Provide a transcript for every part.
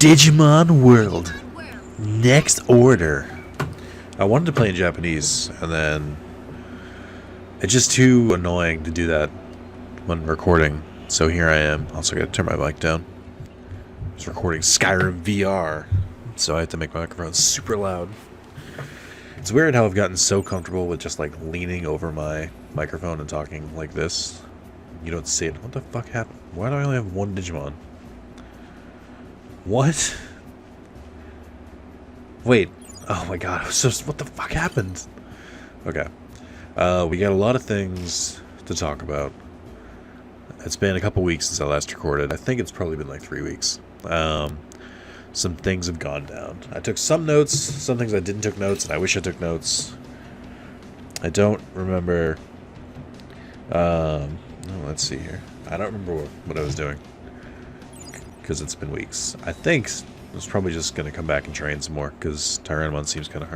Digimon World. Next order. I wanted to play in Japanese, and then it's just too annoying to do that when recording. So here I am. Also gotta turn my mic down. I was recording Skyrim VR, so I have to make my microphone super loud. It's weird how I've gotten so comfortable with just like leaning over my microphone and talking like this. You don't see it. What the fuck happened? Why do I only have one Digimon? What? Wait. Oh my god. So what the fuck happened? Okay. We got a lot of things to talk about. It's been a couple weeks since I last recorded. I think it's probably been like 3 weeks. Some things have gone down. I took some notes, some things I didn't took notes, and I wish I took notes. I don't remember. Let's see here. I don't remember what I was doing because it's been weeks. I think I was probably just gonna come back and train some more because Tyrannomon seems kind of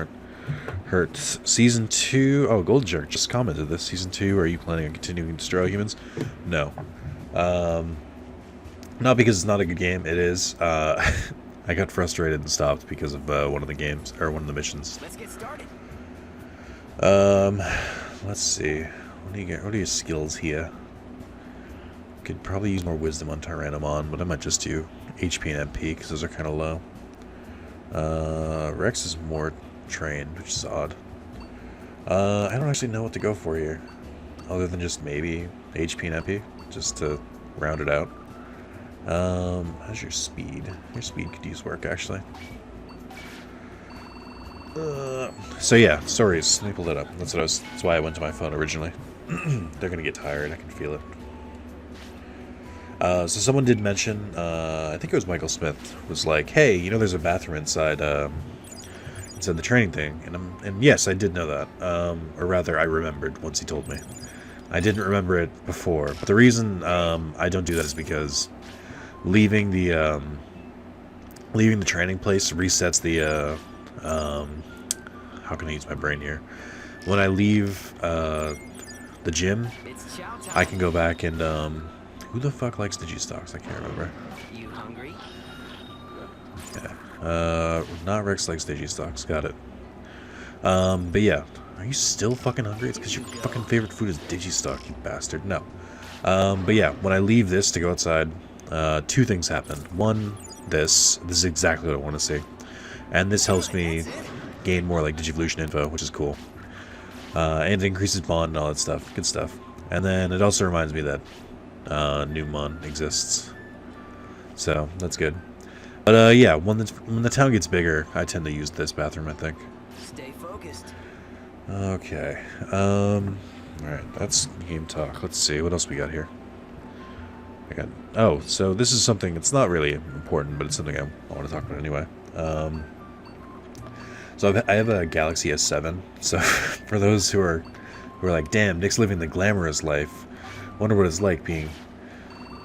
hurt. Season 2. Oh, Gold Jerk just commented this. Season 2. Are you planning on continuing to destroy humans? No. Not because it's not a good game. It is. I got frustrated and stopped because of one of the games or one of the missions. Let's get started. Let's see. What are your skills here? Could probably use more wisdom on Tyrannomon, but I might just do HP and MP because those are kind of low. Rex is more trained, which is odd. I don't actually know what to go for here, other than just maybe HP and MP, just to round it out. How's your speed? Your speed could use work, actually. So yeah, stories. Let me pull that up. That's why I went to my phone originally. They're gonna get tired. I can feel it. So someone did mention, I think it was Michael Smith, was like, "Hey, you know, there's a bathroom inside the training thing," and yes, I did know that. Or rather, I remembered once he told me. I didn't remember it before, but the reason I don't do that is because leaving the training place resets the how can I use my brain here? When I leave the gym, I can go back and who the fuck likes Digistocks? I can't remember. You hungry? Yeah. Not Rex likes Digistocks. Got it. But yeah. Are you still fucking hungry? It's because your fucking favorite food is Digistock, you bastard. No. But yeah, when I leave this to go outside, two things happen. One, this is exactly what I want to see. And this helps me gain more like Digivolution info, which is cool. And it increases bond and all that stuff. Good stuff. And then it also reminds me that Numon exists. So, that's good. But yeah, when the town gets bigger, I tend to use this bathroom, I think. Stay focused. Okay. Alright, that's game talk. Let's see, what else we got here? Oh, so this is something, it's not really important, but it's something I want to talk about anyway. So I have a Galaxy S7, so for those who are like, damn, Nick's living the glamorous life, wonder what it's like being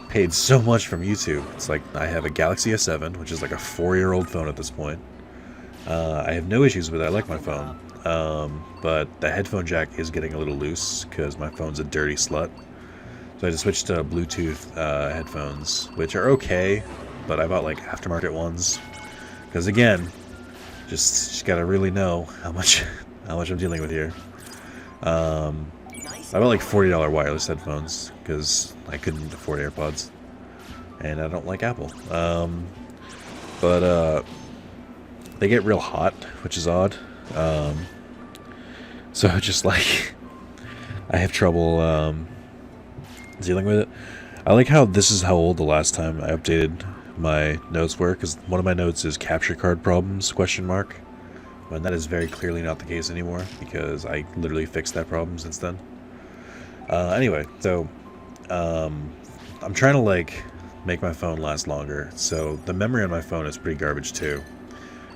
paid so much from YouTube. It's like, I have a Galaxy S7, which is like a 4-year-old phone at this point. I have no issues with it, I like my phone. But the headphone jack is getting a little loose because my phone's a dirty slut. So I just switched to Bluetooth headphones, which are okay, but I bought like aftermarket ones. Because again, just gotta really know how much I'm dealing with here. I bought like $40 wireless headphones because I couldn't afford AirPods, and I don't like Apple. But they get real hot, which is odd. So just like I have trouble dealing with it. I like how this is how old the last time I updated my notes were, because one of my notes is capture card problems, question mark. And that is very clearly not the case anymore, because I literally fixed that problem since then. Anyway, so I'm trying to like make my phone last longer. So the memory on my phone is pretty garbage too.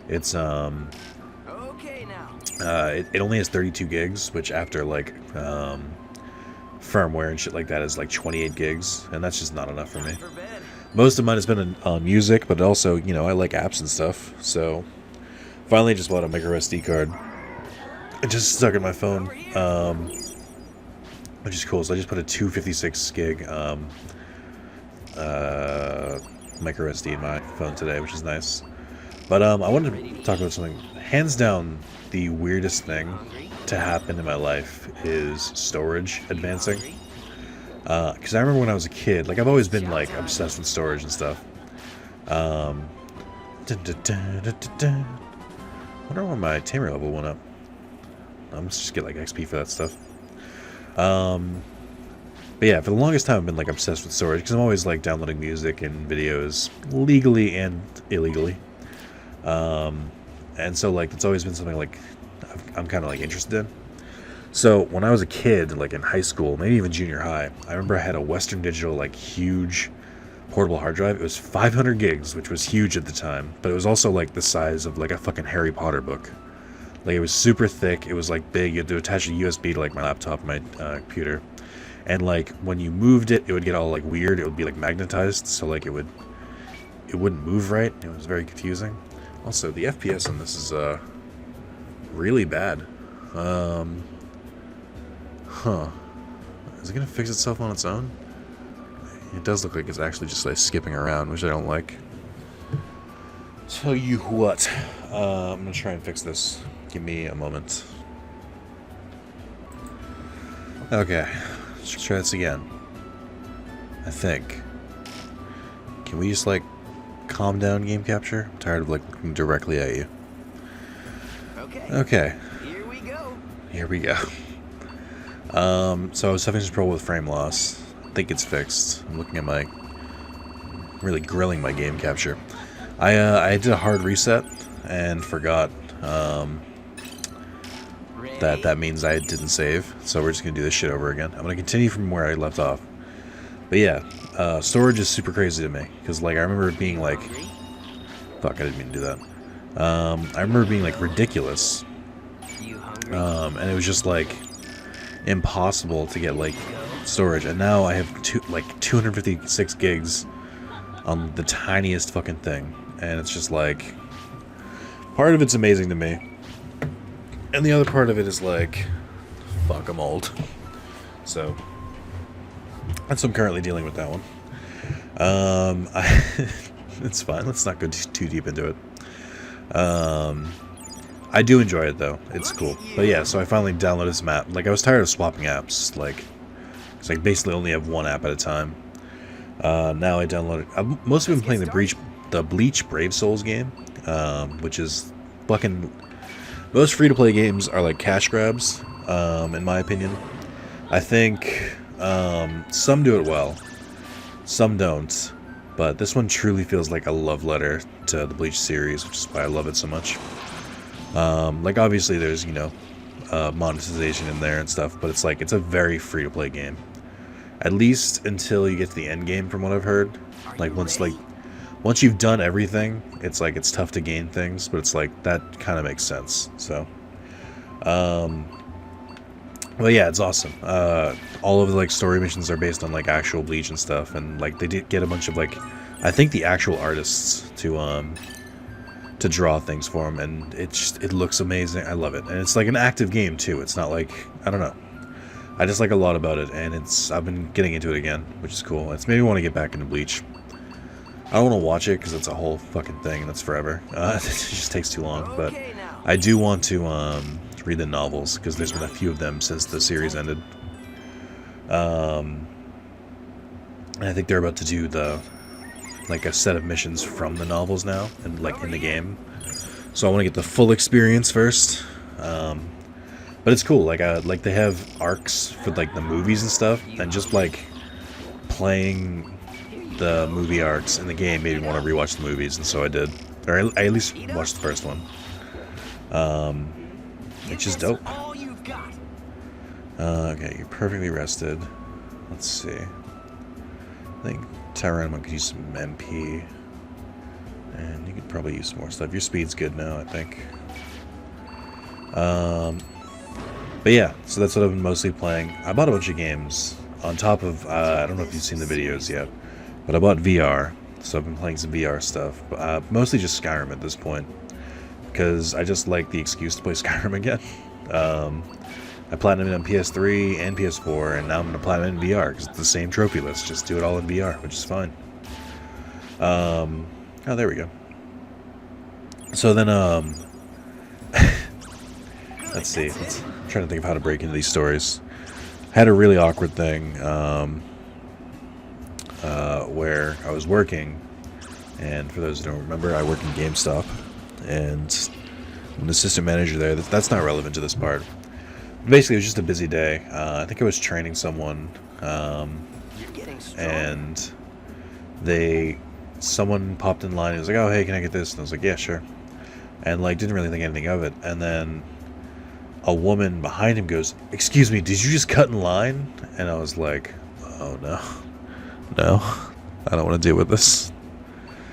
It's Okay now. it only has 32 gigs, which after like firmware and shit like that is like 28 gigs, and that's just not enough for me. For bed. Most of mine has been on music, but also, you know, I like apps and stuff, so finally just bought a micro SD card. It just stuck in my phone, which is cool. So I just put a 256 gig micro SD in my phone today, which is nice. But I wanted to talk about something. Hands down, the weirdest thing to happen in my life is storage advancing. Because I remember when I was a kid, like I've always been like obsessed with storage and stuff. Wonder why my tamer level went up. I'm just get like XP for that stuff. But yeah, for the longest time I've been like obsessed with storage because I'm always like downloading music and videos legally and illegally. And so like it's always been something like I'm kind of like interested in. So when I was a kid, like in high school, maybe even junior high, I remember I had a Western Digital like huge portable hard drive. It was 500 gigs, which was huge at the time, but it was also like the size of like a fucking Harry Potter book. Like it was super thick. It was like big. You had to attach a USB to like my laptop, my computer, and like when you moved it, it would get all like weird. It would be like magnetized, so like it wouldn't move right. It was very confusing. Also, the FPS on this is really bad. Is it gonna fix itself on its own? It does look like it's actually just like skipping around, which I don't like. Tell you what, I'm gonna try and fix this. Give me a moment. Okay, let's try this again. I think. Can we just like calm down, game capture? I'm tired of like looking directly at you. Okay. Here we go. Here we go. So I was having some trouble with frame loss. I think it's fixed. I'm looking at my... really grilling my game capture. I did a hard reset and forgot that means I didn't save. So we're just going to do this shit over again. I'm going to continue from where I left off. But yeah, storage is super crazy to me. Because like I remember it being like... Fuck, I didn't mean to do that. I remember it being like ridiculous. And it was just like... impossible to get like storage, and now I have 256 gigs on the tiniest fucking thing, and it's just like part of it's amazing to me, and the other part of it is like fuck, I'm old. So that's I'm currently dealing with that one. It's fine, let's not go too deep into it. I do enjoy it though. It's cool. But yeah, so I finally downloaded this map. Like I was tired of swapping apps. Like, cause I basically only have one app at a time. Now I downloaded. I've mostly been playing the Bleach Brave Souls game, which is fucking. Most free-to-play games are like cash grabs, in my opinion. I think some do it well, some don't. But this one truly feels like a love letter to the Bleach series, which is why I love it so much. Like obviously there's, you know, monetization in there and stuff, but it's like, it's a very free-to-play game. At least until you get to the end game, from what I've heard. Like once you've done everything, it's like, it's tough to gain things, but it's like, that kind of makes sense, so. Well yeah, it's awesome. All of the like story missions are based on like actual Bleach and stuff, and like they did get a bunch of like, I think the actual artists to draw things for them, and it looks amazing. I love it, and it's like an active game too. It's not like, I don't know, I just like a lot about it, and I've been getting into it again, which is cool. It's made me want to get back into Bleach. I don't want to watch it because it's a whole fucking thing and it's forever. It just takes too long, but I do want to read the novels because there's been a few of them since the series ended. And I think they're about to do like a set of missions from the novels now, and like in the game. So I want to get the full experience first. But it's cool. Like they have arcs for like the movies and stuff, and just like playing the movie arcs in the game made me want to rewatch the movies, and so I did. Or I at least watched the first one. It's just dope. Okay, you're perfectly rested. Let's see. I think Tyrannimon could use some MP. And you could probably use some more stuff. Your speed's good now, I think. But yeah, so that's what I've been mostly playing. I bought a bunch of games on top of, I don't know if you've seen the videos yet, but I bought VR, so I've been playing some VR stuff. Mostly just Skyrim at this point, because I just like the excuse to play Skyrim again. I platinumed on PS3 and PS4, and now I'm going to platinum in VR, because it's the same trophy list. Just do it all in VR, which is fine. I Oh, there we go. So then, let's see. I'm trying to think of how to break into these stories. I had a really awkward thing where I was working, and for those who don't remember, I work in GameStop, and I'm an assistant manager there. That's not relevant to this part. Basically, it was just a busy day. I think I was training someone, and someone popped in line and was like, oh, hey, can I get this? And I was like, yeah, sure. And like didn't really think anything of it. And then a woman behind him goes, excuse me, did you just cut in line? And I was like, oh no, I don't want to deal with this.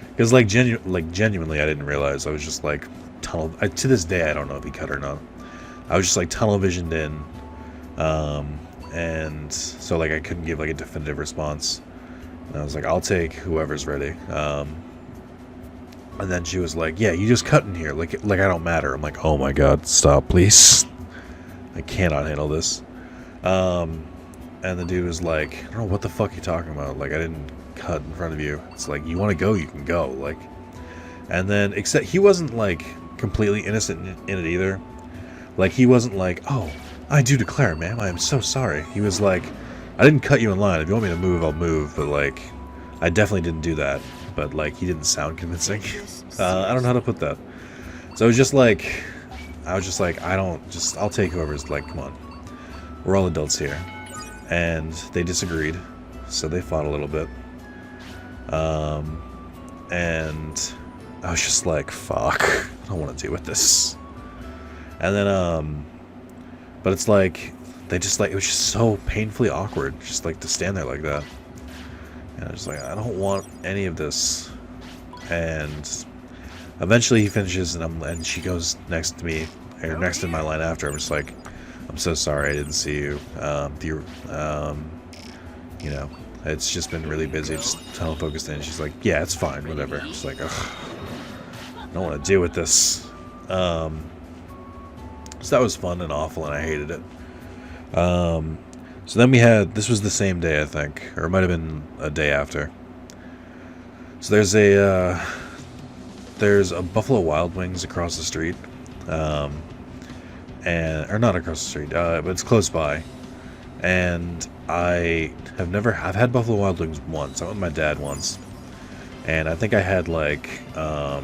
Because like genuinely I didn't realize. I was just like to this day I don't know if he cut or not. I was just like tunnel visioned in, and so like I couldn't give like a definitive response. And I was like, I'll take whoever's ready. And then she was like, yeah, you just cut in here. Like I don't matter. I'm like, oh my god, stop, please. I cannot handle this. And the dude was like, I don't know what the fuck you're talking about. Like, I didn't cut in front of you. It's like, you want to go, you can go. Like, and then, except he wasn't like completely innocent in it either. Like, he wasn't like, oh, I do declare, ma'am, I am so sorry. He was like, I didn't cut you in line. If you want me to move, I'll move. But like, I definitely didn't do that. But like, he didn't sound convincing. I don't know how to put that. So it was just like, I was just like, I'll take whoever's like, come on. We're all adults here. And they disagreed. So they fought a little bit. And I was just like, fuck. I don't want to deal with this. And then, but it's like, they just like, it was just so painfully awkward. Just like to stand there like that. And I was like, I don't want any of this. And eventually he finishes, and she goes next to me, or next in my line after. I'm just like, I'm so sorry I didn't see you. You know, it's just been really busy, just tunnel focused in. She's like, yeah, it's fine, whatever. It's like, ugh, I don't want to deal with this. So that was fun and awful, and I hated it. So then we had, this was the same day, I think, or it might have been a day after. So there's a Buffalo Wild Wings across the street, or not across the street, but it's close by. And I've had Buffalo Wild Wings once. I went with my dad once, and I think I had like, I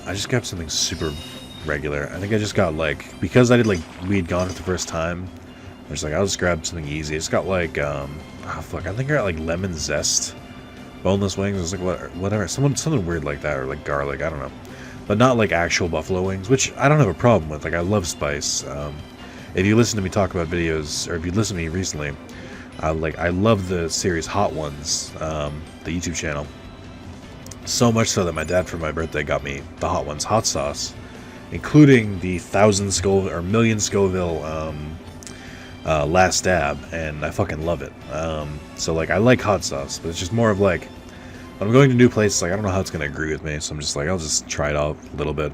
just got something super regular. I think I just got like, because we'd gone for the first time. I was like, I'll just grab something easy. It's got like, I think I got like lemon zest, boneless wings. It was like whatever, something weird like that, or like garlic. I don't know, but not like actual buffalo wings, which I don't have a problem with. Like, I love spice. If you listen to me talk about videos, or if you listen to me recently, I love the series Hot Ones, the YouTube channel. So much so that my dad for my birthday got me the Hot Ones hot sauce, including the 1,000 Scoville or million Scoville last dab, and I fucking love it. So like, I like hot sauce, but it's just more of like, when I'm going to new places, like, I don't know how it's gonna agree with me, so I'm just like, I'll just try it out a little bit.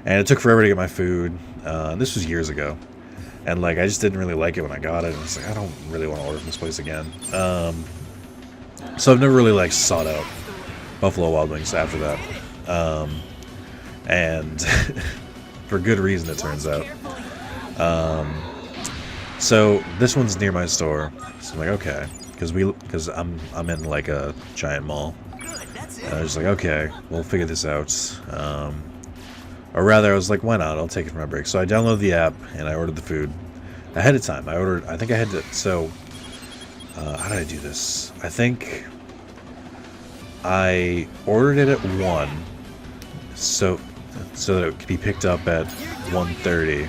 And it took forever to get my food. This was years ago, and like, I just didn't really like it when I got it. And it's like, I don't really want to order from this place again. So I've never really like sought out Buffalo Wild Wings after that, and for good reason, it turns out. So this one's near my store, so I'm like, okay, because I'm in like a giant mall, and I was like, okay, we'll figure this out. Or rather, I was like, why not? I'll take it for my break. So I downloaded the app and I ordered the food ahead of time. I think I had to. So how did I do this? I think I ordered it at 1, so that it could be picked up at 1:30.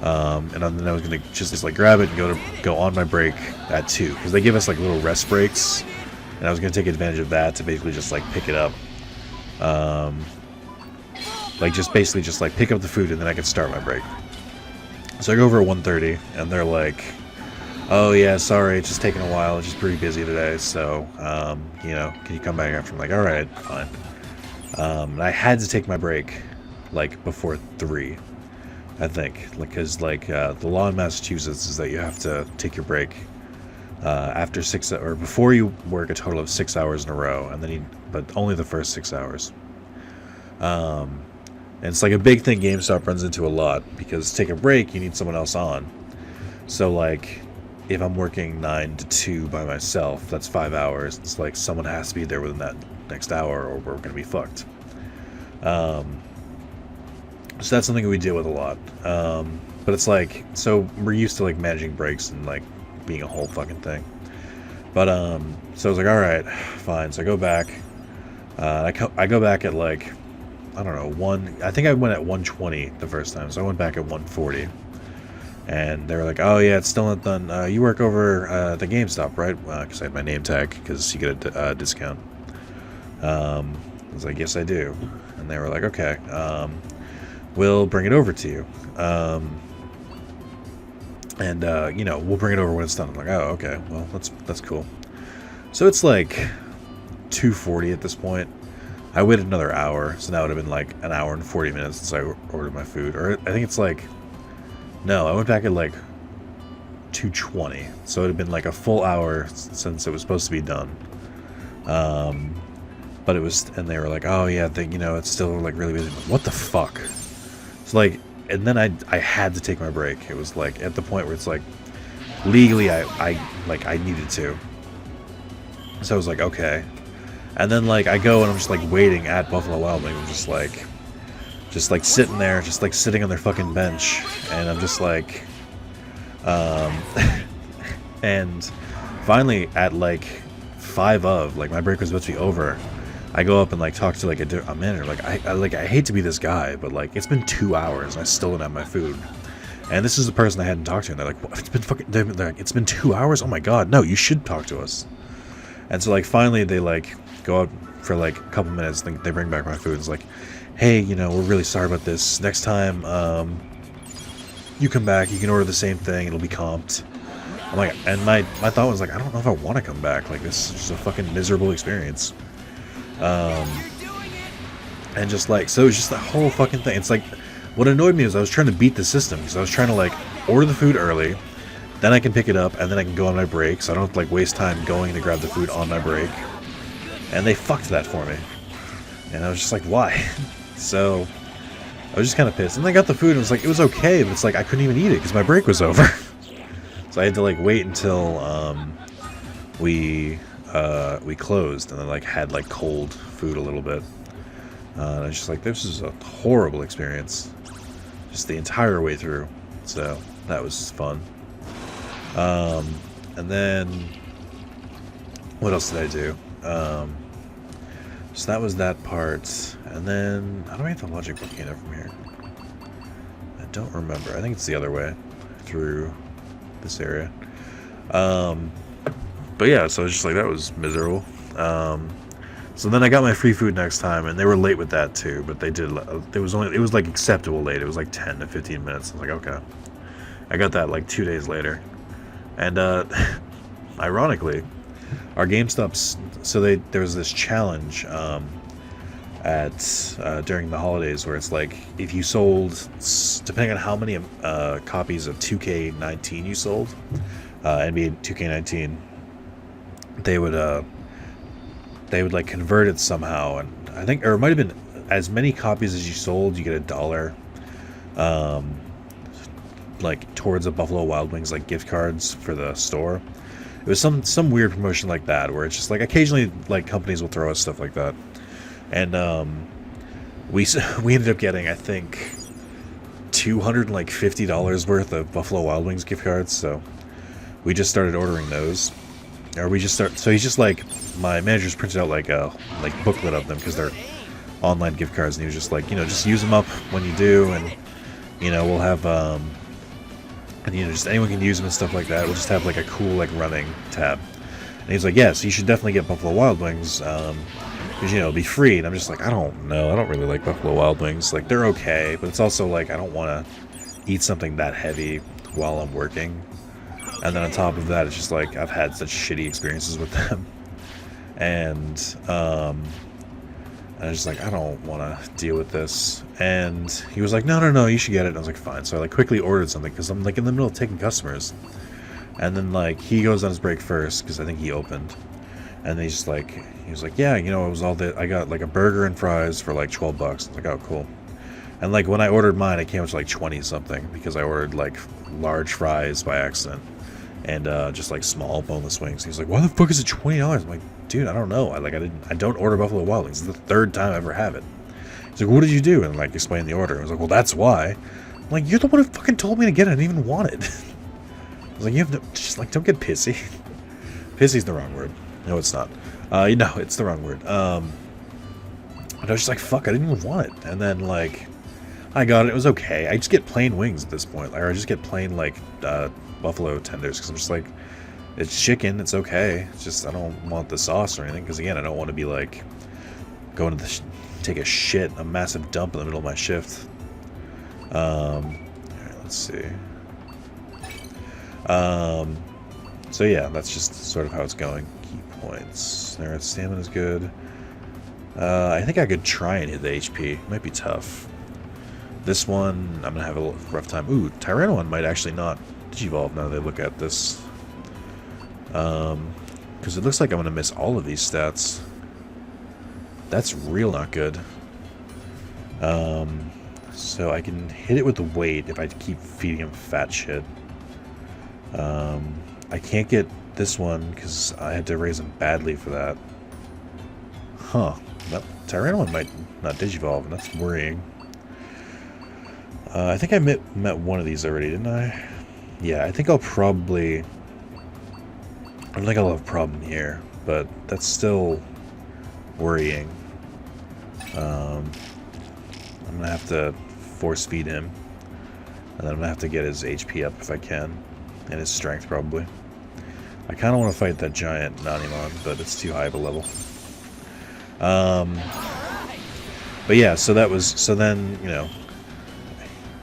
And then I was gonna just like grab it and go on my break at 2, because they give us like little rest breaks, and I was gonna take advantage of that to basically just like pick it up, like just pick up the food, and then I could start my break. So I go over at 1:30, and they're like, "Oh yeah, sorry, it's just taking a while. It's just pretty busy today. So you know, can you come back after?" I'm like, "All right, fine." And I had to take my break like before 3. I think, because the law in Massachusetts is that you have to take your break after 6 or before you work a total of 6 hours in a row, and then but only the first 6 hours. And it's like a big thing GameStop runs into a lot, because take a break, you need someone else on. So like, if I'm working 9 to 2 by myself, that's 5 hours. It's like someone has to be there within that next hour, or we're gonna be fucked. So that's something we deal with a lot. But it's like, so we're used to like managing breaks and like being a whole fucking thing. But so I was like, all right, fine. So I go back. I go back at like, I don't know, I think I went at 120 the first time, so I went back at 140. And they were like, oh yeah, it's still not done. You work over the GameStop, right? Because I had my name tag, because you get a discount. I was like, yes, I do. And they were like, okay, we'll bring it over to you. You know, we'll bring it over when it's done. I'm like, oh, okay, well, that's cool. So it's like 2:40 at this point. I waited another hour, so now it would have been like an hour and 40 minutes since I ordered my food. Or I think it's like, no, I went back at like 2:20, so it had been like a full hour since it was supposed to be done. But it was, and they were like, oh yeah, you know, it's still like really busy. What the fuck? It's like, and then I had to take my break. It was like at the point where it's like, legally I needed to. So I was like, okay. And then like I go and I'm just like waiting at Buffalo Wild Wings. I'm just like sitting there, just like sitting on their fucking bench, and I'm just like, and finally at like 5 of, like my break was about to be over, I go up and like talk to like a manager. Like I hate to be this guy, but like it's been 2 hours and I still don't have my food. And this is the person I hadn't talked to, and they're like, what? They're like, it's been 2 hours? Oh my god, no, you should talk to us. And so like finally they like go out for like a couple minutes, then they bring back my food. It's like, hey, you know, we're really sorry about this. Next time you come back, you can order the same thing, it'll be comped. I'm like, and my thought was like, I don't know if I want to come back. Like, this is just a fucking miserable experience. And just like, so it's just the whole fucking thing. It's like, what annoyed me is I was trying to beat the system, because I was trying to like order the food early, then I can pick it up, and then I can go on my break, so I don't have to like waste time going to grab the food on my break. And they fucked that for me. And I was just like, why? So I was just kind of pissed. And I got the food, and it was like, it was okay, but it's like I couldn't even eat it because my break was over. So I had to like wait until we closed, and then like had like cold food a little bit. And I was just like, this is a horrible experience, just the entire way through. So that was fun. And then what else did I do? So that was that part. And then how do I get the logic volcano from here? I don't remember. I think it's the other way through this area. But yeah, so it's just like, that was miserable. So then I got my free food next time, and they were late with that too, but they did, it was like acceptable late. It was like 10 to 15 minutes. I was like, okay. I got that like 2 days later. And ironically, our GameStops, so there was this challenge during the holidays where it's like, if you sold, depending on how many copies of 2K19 you sold, NBA 2K19, they would like convert it somehow, and I think, or it might have been as many copies as you sold, you get $1, like towards the Buffalo Wild Wings like gift cards for the store. It was some weird promotion like that, where it's just like occasionally like companies will throw us stuff like that, and we ended up getting, I think, $250 worth of Buffalo Wild Wings gift cards. So we just started ordering those. So he's just like, my manager's printed out like a booklet of them, because they're online gift cards, and he was just like, you know, just use them up when you do, and you know, we'll have and you know, just anyone can use them and stuff like that. We'll just have like a cool like running tab. And he's like, yes, you should definitely get Buffalo Wild Wings, because you know, it'll be free. And I'm just like, I don't know, I don't really like Buffalo Wild Wings. Like, they're okay, but it's also like, I don't want to eat something that heavy while I'm working. And then on top of that, it's just like, I've had such shitty experiences with them. And I was just like, I don't want to deal with this. And he was like, no, you should get it. And I was like, fine. So I like quickly ordered something, because I'm like in the middle of taking customers. And then, like, he goes on his break first, because I think he opened. And he was like, yeah, you know, it was all that. I got, like, a burger and fries for, like, 12 bucks. I was like, oh, cool. And, like, when I ordered mine, it came up to, like, 20-something, because I ordered, like, large fries by accident. And, just, like, small boneless wings. He was like, why the fuck is it $20? I'm like, dude, I don't know. I don't order Buffalo Wild Wings. It's the third time I ever have it. He's like, what did you do? And, like, explain the order. I was like, well, that's why. I'm like, you're the one who fucking told me to get it. I didn't even want it. I was like, you have no, just like, don't get pissy. Pissy's the wrong word. No, it's not. You know, it's the wrong word. And I was just like, fuck, I didn't even want it. And then, like, I got it. It was okay. I just get plain wings at this point. Like, or I just get plain, like, buffalo tenders. Because I'm just like, it's chicken. It's okay. It's just, I don't want the sauce or anything. Because, again, I don't want to be, like, going to take a shit, a massive dump in the middle of my shift. Alright, let's see. So yeah, that's just sort of how it's going. Key points. Alright, stamina's good. I think I could try and hit the HP. Might be tough. This one, I'm gonna have a rough time. Ooh, Tyrannosaurus might actually not Digivolve now that I look at this. Because it looks like I'm gonna miss all of these stats. That's real not good. So I can hit it with the weight if I keep feeding him fat shit. I can't get this one because I had to raise him badly for that. Huh. That Tyrannosaurus might not Digivolve, and that's worrying. I think I met one of these already, didn't I? Yeah, I think I'll probably... I don't think I'll have a problem here, but that's still worrying. I'm gonna have to force feed him, and then I'm gonna have to get his HP up if I can, and his strength probably. I kind of want to fight that giant Nanimon, but it's too high of a level. But yeah, so that was, so then, you know,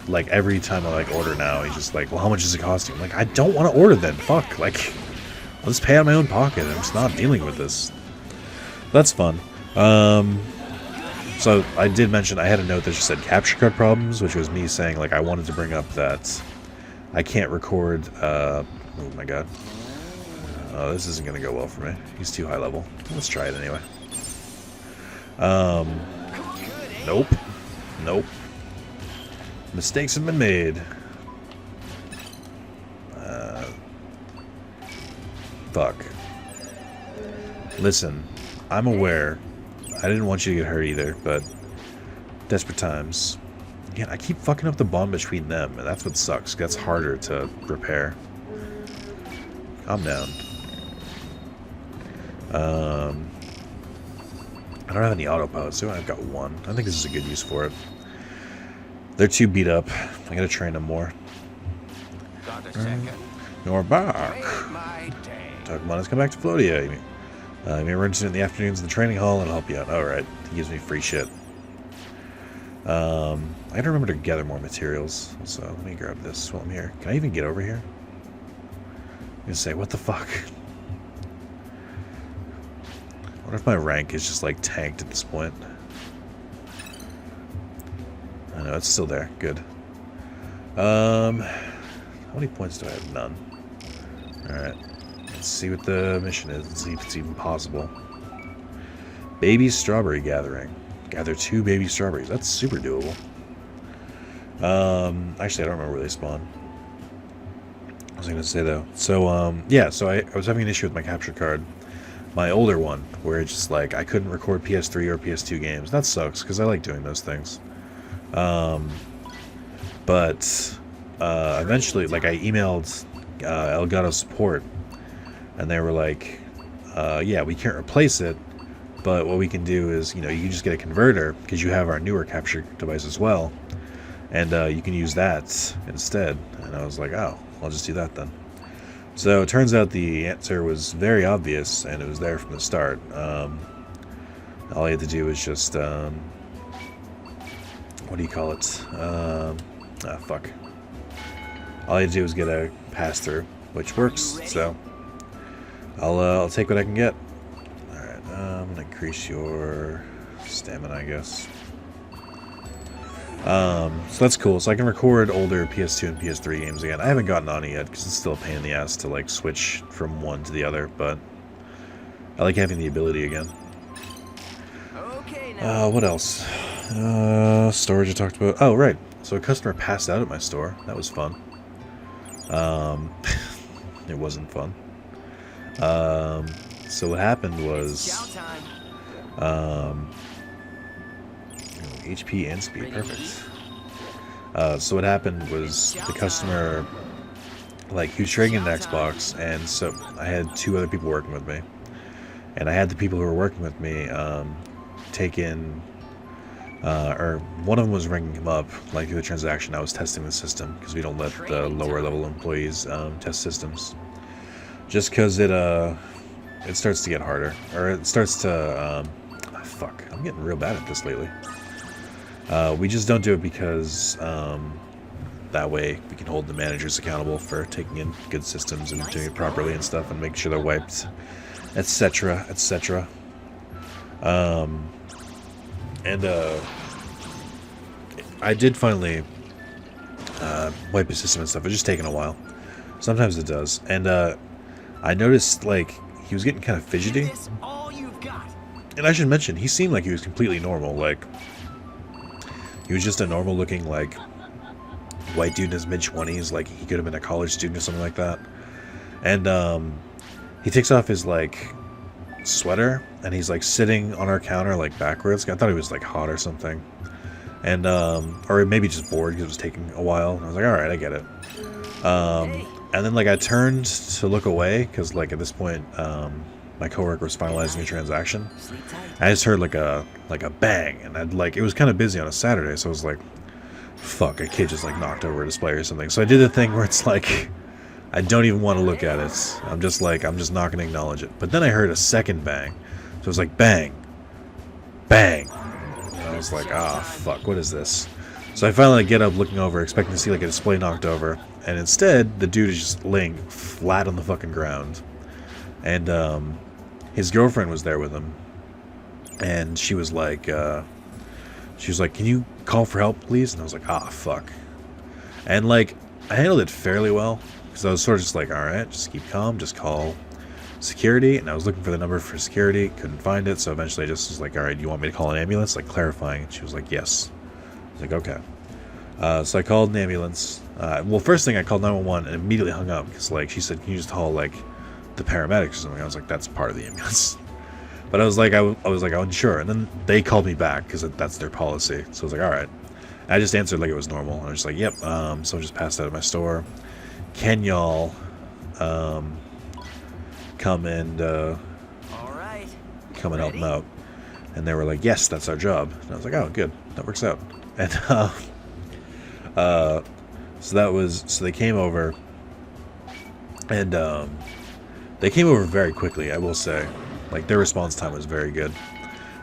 like every time I like order now, he's just like, well, how much is it costing? I'm like, I don't want to order then, fuck, like, I'll just pay out of my own pocket. I'm just not dealing with this. That's fun. So I did mention, I had a note that just said capture card problems, which was me saying, like, I wanted to bring up that I can't record, oh my god. Oh, this isn't going to go well for me. He's too high level. Let's try it anyway. Nope. Nope. Mistakes have been made. Fuck. Listen, I'm aware. I didn't want you to get hurt either, but desperate times. Again, I keep fucking up the bond between them, and that's what sucks. That's harder to repair. Calm down. I don't have any autopilots, so I've got one. I think this is a good use for it. They're too beat up. I gotta train them more. You're back. Pokemon has come back to Floatia. You may run in the afternoons in the training hall and I'll help you out. Alright, he gives me free shit. I gotta remember to gather more materials. So let me grab this while I'm here. Can I even get over here? I'm gonna say, what the fuck? I wonder if my rank is just like tanked at this point. I know, it's still there. Good. How many points do I have? None. Alright. Let's see what the mission is. Let's see if it's even possible. Baby strawberry gathering. Gather 2 baby strawberries. That's super doable. Actually, I don't remember where they spawn. I was gonna say though. So, yeah, so I was having an issue with my capture card. My older one, where it's just like I couldn't record PS3 or PS2 games. That sucks, because I like doing those things. But eventually, like, I emailed Elgato support, and they were like, yeah, we can't replace it, but what we can do is, you know, you can just get a converter, because you have our newer capture device as well, and you can use that instead. And I was like, oh, I'll just do that then. So it turns out the answer was very obvious, and it was there from the start. All I had to do was just, what do you call it? Fuck. All I had to do was get a pass-through, which works, so I'll take what I can get. Alright, I'm gonna increase your stamina, I guess. So that's cool. So I can record older PS2 and PS3 games again. I haven't gotten on it yet because it's still a pain in the ass to like switch from one to the other, but I like having the ability again. Okay, now. What else? Storage I talked about. Oh, right. So a customer passed out at my store. That was fun. It wasn't fun. So what happened was, HP and speed, perfect. So what happened was the customer, like, he was trading in an Xbox, and so I had 2 other people working with me, and I had the people who were working with me take in, or one of them was ringing him up, like, through the transaction. I was testing the system because we don't let the lower level employees test systems, just because it starts to get harder, or it starts to fuck, I'm getting real bad at this lately. We just don't do it because that way we can hold the managers accountable for taking in good systems and doing it properly and stuff, and make sure they're wiped, etc., etc. I did finally wipe the system and stuff. It's just taking a while. Sometimes it does. And I noticed, like, he was getting kind of fidgety. And I should mention, he seemed like he was completely normal. Like, he was just a normal looking, like, white dude in his mid-20s. Like, he could have been a college student or something like that. And he takes off his, like, sweater, and he's, like, sitting on our counter, like, backwards. I thought he was, like, hot or something. And, or maybe just bored because it was taking a while. And I was like, alright, I get it. And then, like, I turned to look away because, like, at this point, my coworker was finalizing a transaction. I just heard like a bang, and it was kind of busy on a Saturday, so I was like, fuck, a kid just like knocked over a display or something. So I did the thing where it's like, I don't even want to look at it. I'm just not going to acknowledge it. But then I heard a second bang, so it was like bang, bang, and I was like, ah, fuck, what is this? So I finally get up, looking over, expecting to see like a display knocked over, and instead the dude is just laying flat on the fucking ground, and his girlfriend was there with him, and she was like, can you call for help, please? And I was like, ah, fuck. And, like, I handled it fairly well, because I was sort of just like, alright, just keep calm, just call security. And I was looking for the number for security, couldn't find it, so eventually I just was like, alright, do you want me to call an ambulance? Like, clarifying. And she was like, yes. I was like, okay. So I called an ambulance. Well, first thing, I called 911 and immediately hung up, because, like, she said, can you just call, like, the paramedics or something? I was like, that's part of the ambulance. But I was like, I was unsure, and then they called me back because that's their policy. So I was like, all right. And I just answered like it was normal. And I was just like, yep. So I just passed out of my store. Can y'all come and help them out? And they were like, yes, that's our job. And I was like, oh, good, that works out. And so they came over, and they came over very quickly, I will say. Like, their response time was very good.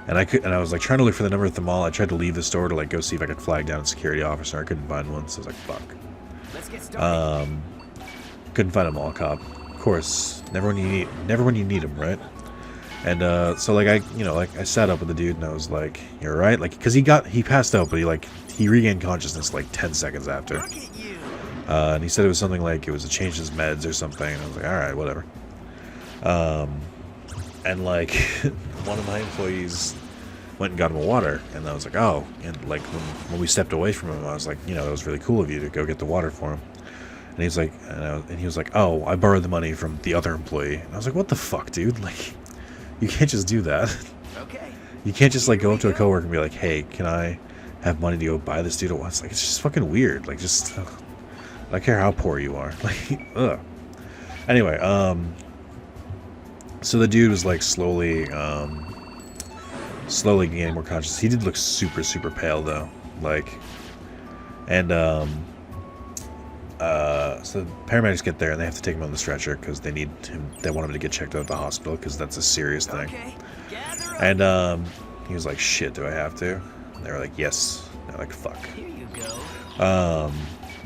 And I was like trying to look for the number at the mall. I tried to leave the store to like go see if I could flag down a security officer. I couldn't find one, so I was like, fuck. Let's get started. Couldn't find a mall cop. Of course, never when you need them, right? And so like I sat up with the dude and I was like, you're right, like, because he passed out, but he regained consciousness like 10 seconds after. Look at you. And he said it was something like it was a change in his meds or something. And I was like, all right, whatever. And like one of my employees went and got him a water, and I was like, oh. And like when we stepped away from him, I was like, that was really cool of you to go get the water for him. And he's like, and he was like, oh, I borrowed the money from the other employee. And I was like, what the fuck, dude? Like, you can't just do that. Okay. You can't just like go up to a coworker and be like, hey, can I have money to go buy this dude at once? Like, it's just fucking weird. Like, just I don't care how poor you are. Like, ugh. Anyway, so the dude was like slowly gaining more conscious. He did look super, super pale though. Like, and so the paramedics get there and they have to take him on the stretcher because they need him. They want him to get checked out at the hospital because that's a serious thing. Okay. And he was like, "Shit, do I have to?" And they were like, "Yes." And they're like, "Fuck." Here you go.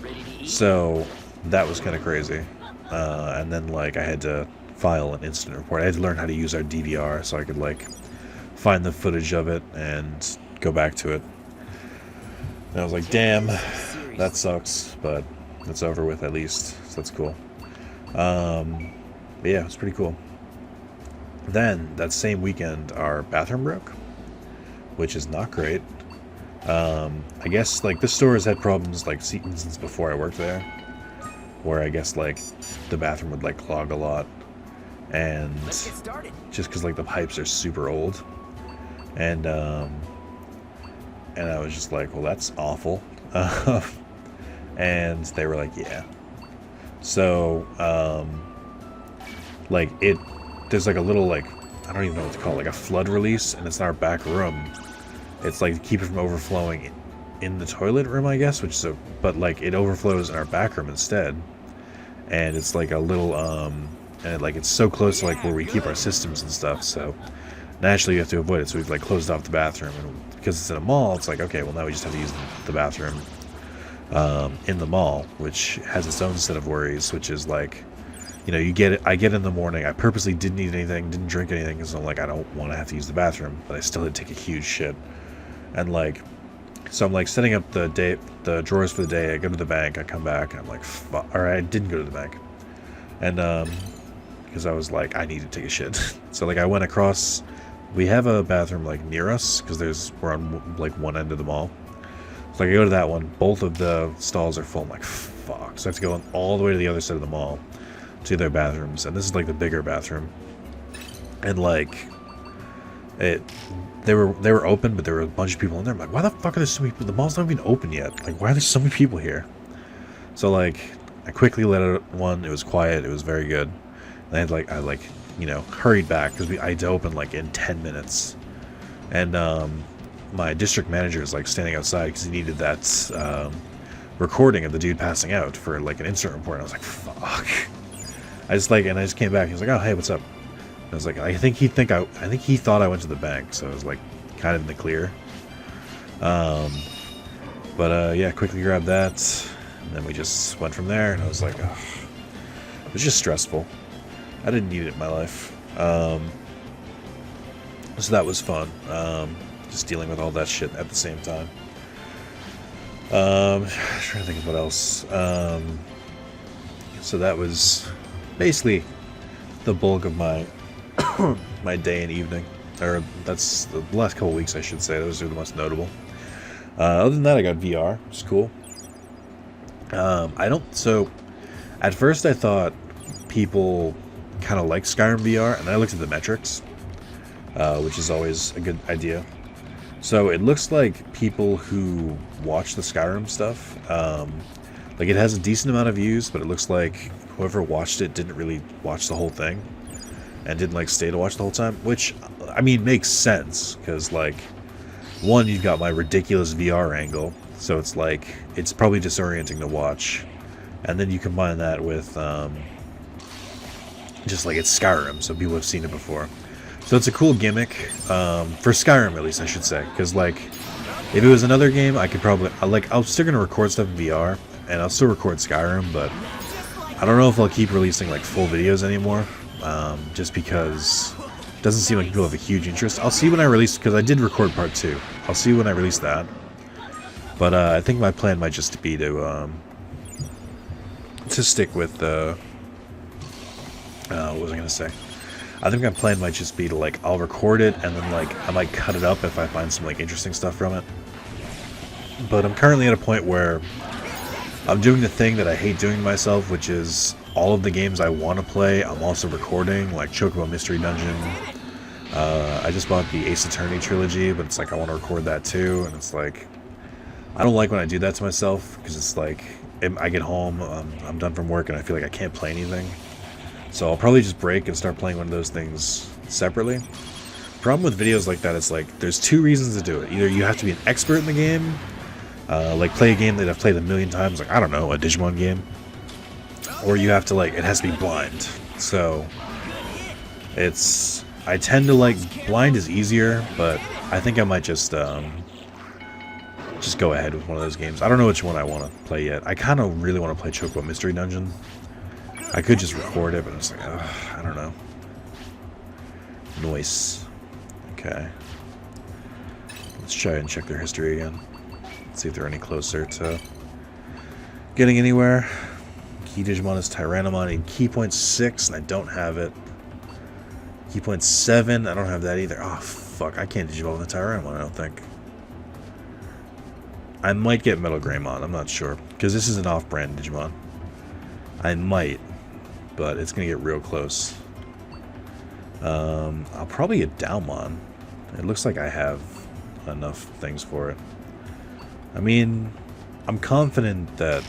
Ready to eat? So that was kind of crazy. And then like I had to file an incident report. I had to learn how to use our DVR so I could like find the footage of it and go back to it. And I was like, damn, that sucks, but it's over with at least, so that's cool. But yeah, it's pretty cool. Then, that same weekend, our bathroom broke, which is not great. I guess, like, this store has had problems, like, since before I worked there, where I guess, like, the bathroom would, like, clog a lot, and just because, like, the pipes are super old, and I was just like, well, that's awful. And they were like, yeah. So, like, there's like a little, like, I don't even know what to call it, like a flood release, and it's in our back room. It's like to keep it from overflowing in the toilet room, I guess, which is but like it overflows in our back room instead. And it's like a little, and like it's so close to like where we keep our systems and stuff, so naturally you have to avoid it. So we've like closed off the bathroom, and because it's in a mall, it's like, okay, well now we just have to use the bathroom in the mall, which has its own set of worries, which is like, you know, I get in the morning, I purposely didn't eat anything, didn't drink anything, because I'm like, I don't want to have to use the bathroom, but I still had to take a huge shit. And like, so I'm like setting up the drawers for the day, I go to the bank, I come back, and I'm like, or I didn't go to the bank. And because I was like, I need to take a shit. So like I went across, we have a bathroom like near us, because we're on like one end of the mall. So I go to that one, both of the stalls are full. I'm like, fuck. So I have to go all the way to the other side of the mall to their bathrooms, and this is like the bigger bathroom. And like, they were open, but there were a bunch of people in there. I'm like, why the fuck are there so many people? The mall's not even open yet. Like, why are there so many people here? So like, I quickly let it one. It was quiet. It was very good. And I you know, hurried back because I had to open like in 10 minutes. And my district manager is like standing outside because he needed that recording of the dude passing out for like an incident report. And I was like, fuck. I just came back. He was like, oh hey, what's up? And I was like, I think he thought I went to the bank, so I was like kind of in the clear. But yeah, quickly grabbed that, and then we just went from there. And I was like, oh, it was just stressful. I didn't need it in my life. So that was fun. Just dealing with all that shit at the same time. Trying to think of what else. So that was basically the bulk of my my day and evening. Or that's the last couple weeks, I should say. Those are the most notable. Other than that, I got VR. It's cool. So at first I thought people kind of like Skyrim VR, and I looked at the metrics, which is always a good idea. So it looks like people who watch the Skyrim stuff, like it has a decent amount of views, but it looks like whoever watched it didn't really watch the whole thing and didn't like stay to watch the whole time, which I mean makes sense because like, one, you've got my ridiculous VR angle, so it's like it's probably disorienting to watch, and then you combine that with just like it's Skyrim, so people have seen it before. So it's a cool gimmick, for Skyrim at least, I should say, because like, if it was another game, I could probably, I'm still going to record stuff in VR, and I'll still record Skyrim, but I don't know if I'll keep releasing like full videos anymore, just because it doesn't seem like people have a huge interest. I'll see when I release, because I did record part 2, I'll see when I release that, but I think my plan might just be to stick with, what was I going to say? I think my plan might just be to like, I'll record it and then like, I might cut it up if I find some like interesting stuff from it. But I'm currently at a point where I'm doing the thing that I hate doing to myself, which is all of the games I want to play, I'm also recording, like Chocobo Mystery Dungeon. I just bought the Ace Attorney trilogy, but it's like, I want to record that too. And it's like, I don't like when I do that to myself, because it's like, I get home, I'm done from work and I feel like I can't play anything. So I'll probably just break and start playing one of those things separately. Problem with videos like that is like, there's 2 reasons to do it. Either you have to be an expert in the game, like play a game that I've played a million times, like, I don't know, a Digimon game. Or you have to like, it has to be blind. So, I tend to like, blind is easier, but I think I might just go ahead with one of those games. I don't know which one I want to play yet. I kind of really want to play Chocobo Mystery Dungeon. I could just record it, but it's like, I don't know. Noise. Okay. Let's try and check their history again. See if they're any closer to getting anywhere. Key Digimon is Tyrannomon. I need key point 6, and I don't have it. Key point 7, I don't have that either. Oh, fuck. I can't Digivolve the Tyrannomon, I don't think. I might get Metal Greymon, I'm not sure. Because this is an off-brand Digimon. I might, but it's going to get real close. I'll probably get Dalmon. It looks like I have enough things for it. I mean, I'm confident that,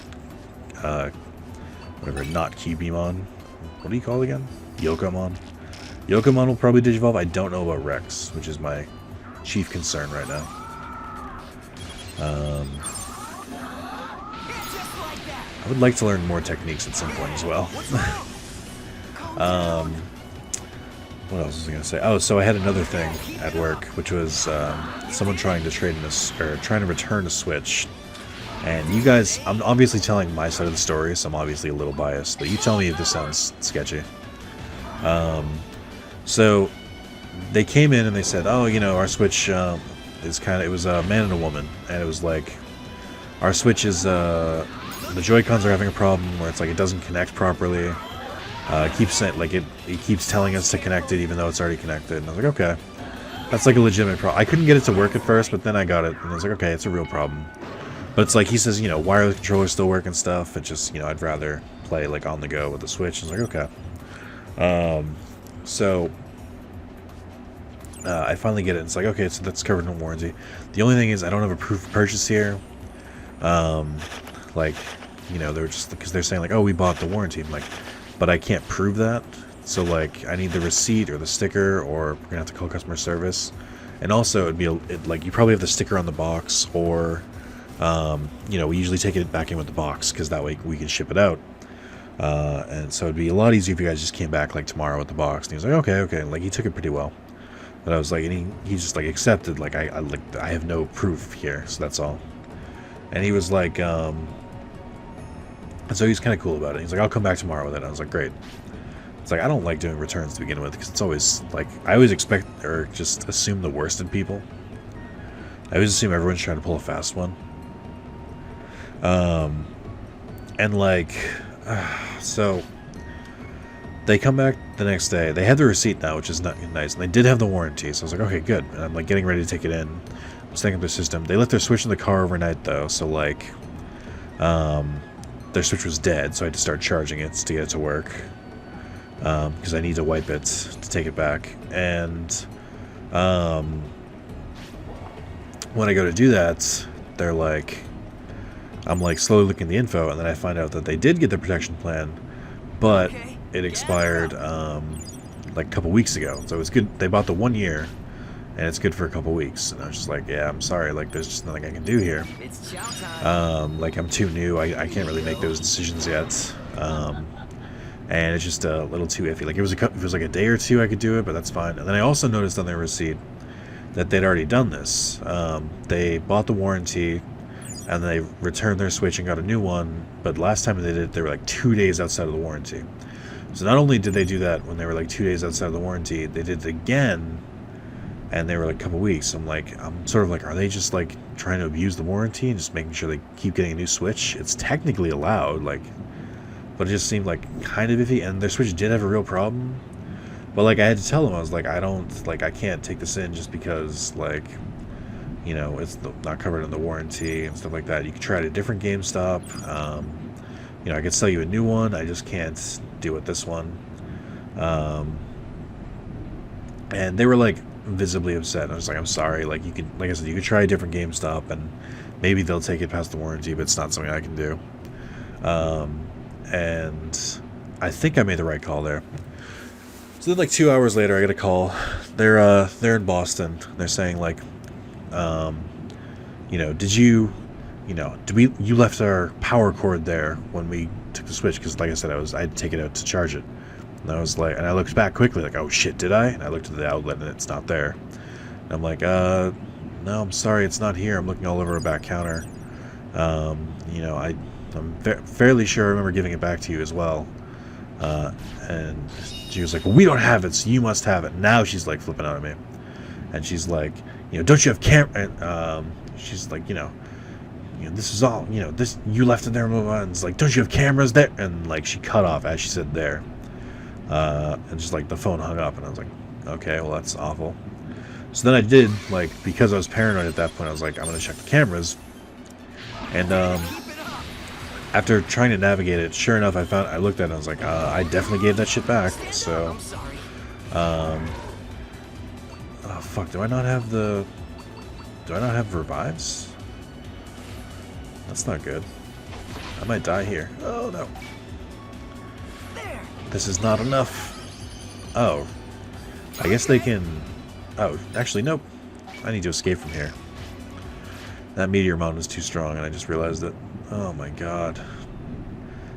whatever, not Cubimon. What do you call it again? Yokomon. Yokomon will probably Digivolve. I don't know about Rex, which is my chief concern right now. I would like to learn more techniques at some point as well. What else was I going to say? Oh, so I had another thing at work, which was someone trying to trade in trying to return a Switch. And you guys, I'm obviously telling my side of the story, so I'm obviously a little biased. But you tell me if this sounds sketchy. So they came in and they said, "Oh, you know, our Switch is kind of." It was a man and a woman, and it was like, "Our Switch is the Joy-Cons are having a problem where it's like it doesn't connect properly. It keeps saying like it keeps telling us to connect it even though it's already connected." And I was like, "Okay, that's like a legitimate problem." I couldn't get it to work at first, but then I got it, and I was like, "Okay, it's a real problem." But it's like he says, you know, wireless controllers still work and stuff. It just, you know, I'd rather play like on the go with the Switch. I was like, okay. So I finally get it. It's like, okay, so that's covered in warranty. The only thing is I don't have a proof of purchase here. Like, you know, they're just because they're saying like, oh, we bought the warranty. I'm like, but I can't prove that. So like, I need the receipt or the sticker, or we're gonna have to call customer service. And also, it'd be like you probably have the sticker on the box, or you know, we usually take it back in with the box because that way we can ship it out. And so it'd be a lot easier if you guys just came back like tomorrow with the box. And he was like, okay. Like he took it pretty well. But I was like, and he just like accepted, like I have no proof here, so that's all. And he was like, and so he's kind of cool about it. He's like, I'll come back tomorrow with it. I was like, great. It's like, I don't like doing returns to begin with because it's always like, I always expect or just assume the worst in people. I always assume everyone's trying to pull a fast one. And like, so they come back the next day. They had the receipt now, which is not nice. And they did have the warranty. So I was like, okay, good. And I'm like getting ready to take it in. I'm setting up their system. They left their Switch in the car overnight though. So like, their Switch was dead. So I had to start charging it to get it to work. Because I need to wipe it to take it back. And, when I go to do that, they're like, I'm like slowly looking at the info, and then I find out that they did get the protection plan, but it expired like a couple weeks ago. So it's good. They bought the 1 year, and it's good for a couple weeks. And I was just like, yeah, I'm sorry. Like, there's just nothing I can do here. Like, I'm too new. I can't really make those decisions yet. And it's just a little too iffy. Like, if it was like a day or two, I could do it, but that's fine. And then I also noticed on their receipt that they'd already done this. They bought the warranty, and they returned their Switch and got a new one, but last time they did it, they were like 2 days outside of the warranty. So not only did they do that when they were like 2 days outside of the warranty, they did it again, and they were like a couple weeks. I'm sort of like, are they just like trying to abuse the warranty and just making sure they keep getting a new Switch? It's technically allowed, like, but it just seemed like kind of iffy, and their Switch did have a real problem. But like, I had to tell them, I was like, I can't take this in just because, like, you know, it's not covered in the warranty and stuff like that. You can try it at a different GameStop. You know, I could sell you a new one. I just can't do it this one. And they were like visibly upset. I was like, I'm sorry. Like, you could, like I said, you could try a different GameStop and maybe they'll take it past the warranty, but it's not something I can do. And I think I made the right call there. So then, like 2 hours later, I get a call. They're in Boston. They're saying like, you know, you left our power cord there when we took the Switch, because like I said, I had to take it out to charge it. And I was like, and I looked back quickly, like, oh shit, did I? And I looked at the outlet and it's not there. And I'm like, no, I'm sorry, it's not here. I'm looking all over a back counter. You know, I'm fairly sure I remember giving it back to you as well. And she was like, well, we don't have it, so you must have it. Now she's like flipping out at me. And she's like, you know, don't you have camera? And she's like, you know, you know, this is all, you know, this, you left it there, move on. It's like, don't you have cameras there? And like, she cut off as she said there. And just like the phone hung up, and I was like, okay, well, that's awful. So then I did, like, because I was paranoid at that point, I was like, I'm gonna check the cameras. And after trying to navigate it, sure enough, I looked at it and I was like, I definitely gave that shit back. So, oh fuck, do I not have revives? That's not good. I might die here. Oh no. This is not enough. Oh. I guess they can... Oh, actually, nope. I need to escape from here. That Meteormon was too strong, and I just realized it. Oh my god.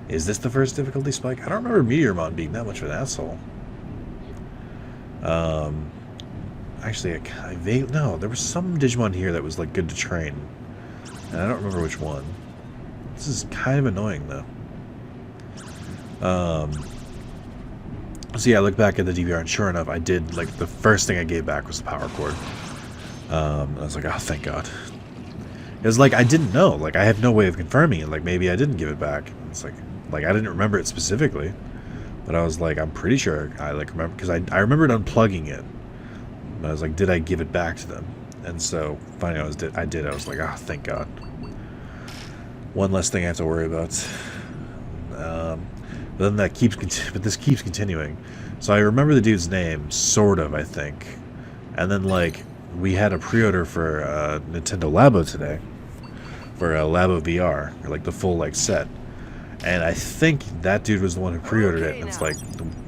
Is this the first difficulty spike? I don't remember Meteormon being that much of an asshole. Actually, no, there was some Digimon here that was, like, good to train. And I don't remember which one. This is kind of annoying, though. So yeah, I look back at the DVR, and sure enough, I did, like, the first thing I gave back was the power cord. I was like, oh, thank God. It was like, I didn't know. Like, I have no way of confirming it. Like, maybe I didn't give it back. It's like I didn't remember it specifically. But I was like, I'm pretty sure I, like, remember, because I remembered unplugging it. But I was like, did I give it back to them? And so, finally, I did. I was like, oh, thank God. One less thing I have to worry about. But then this keeps continuing. So I remember the dude's name, sort of, I think. And then, like, we had a pre-order for Nintendo Labo today. For a Labo VR, or, like, the full, like, set. And I think that dude was the one who pre-ordered it. And it's like,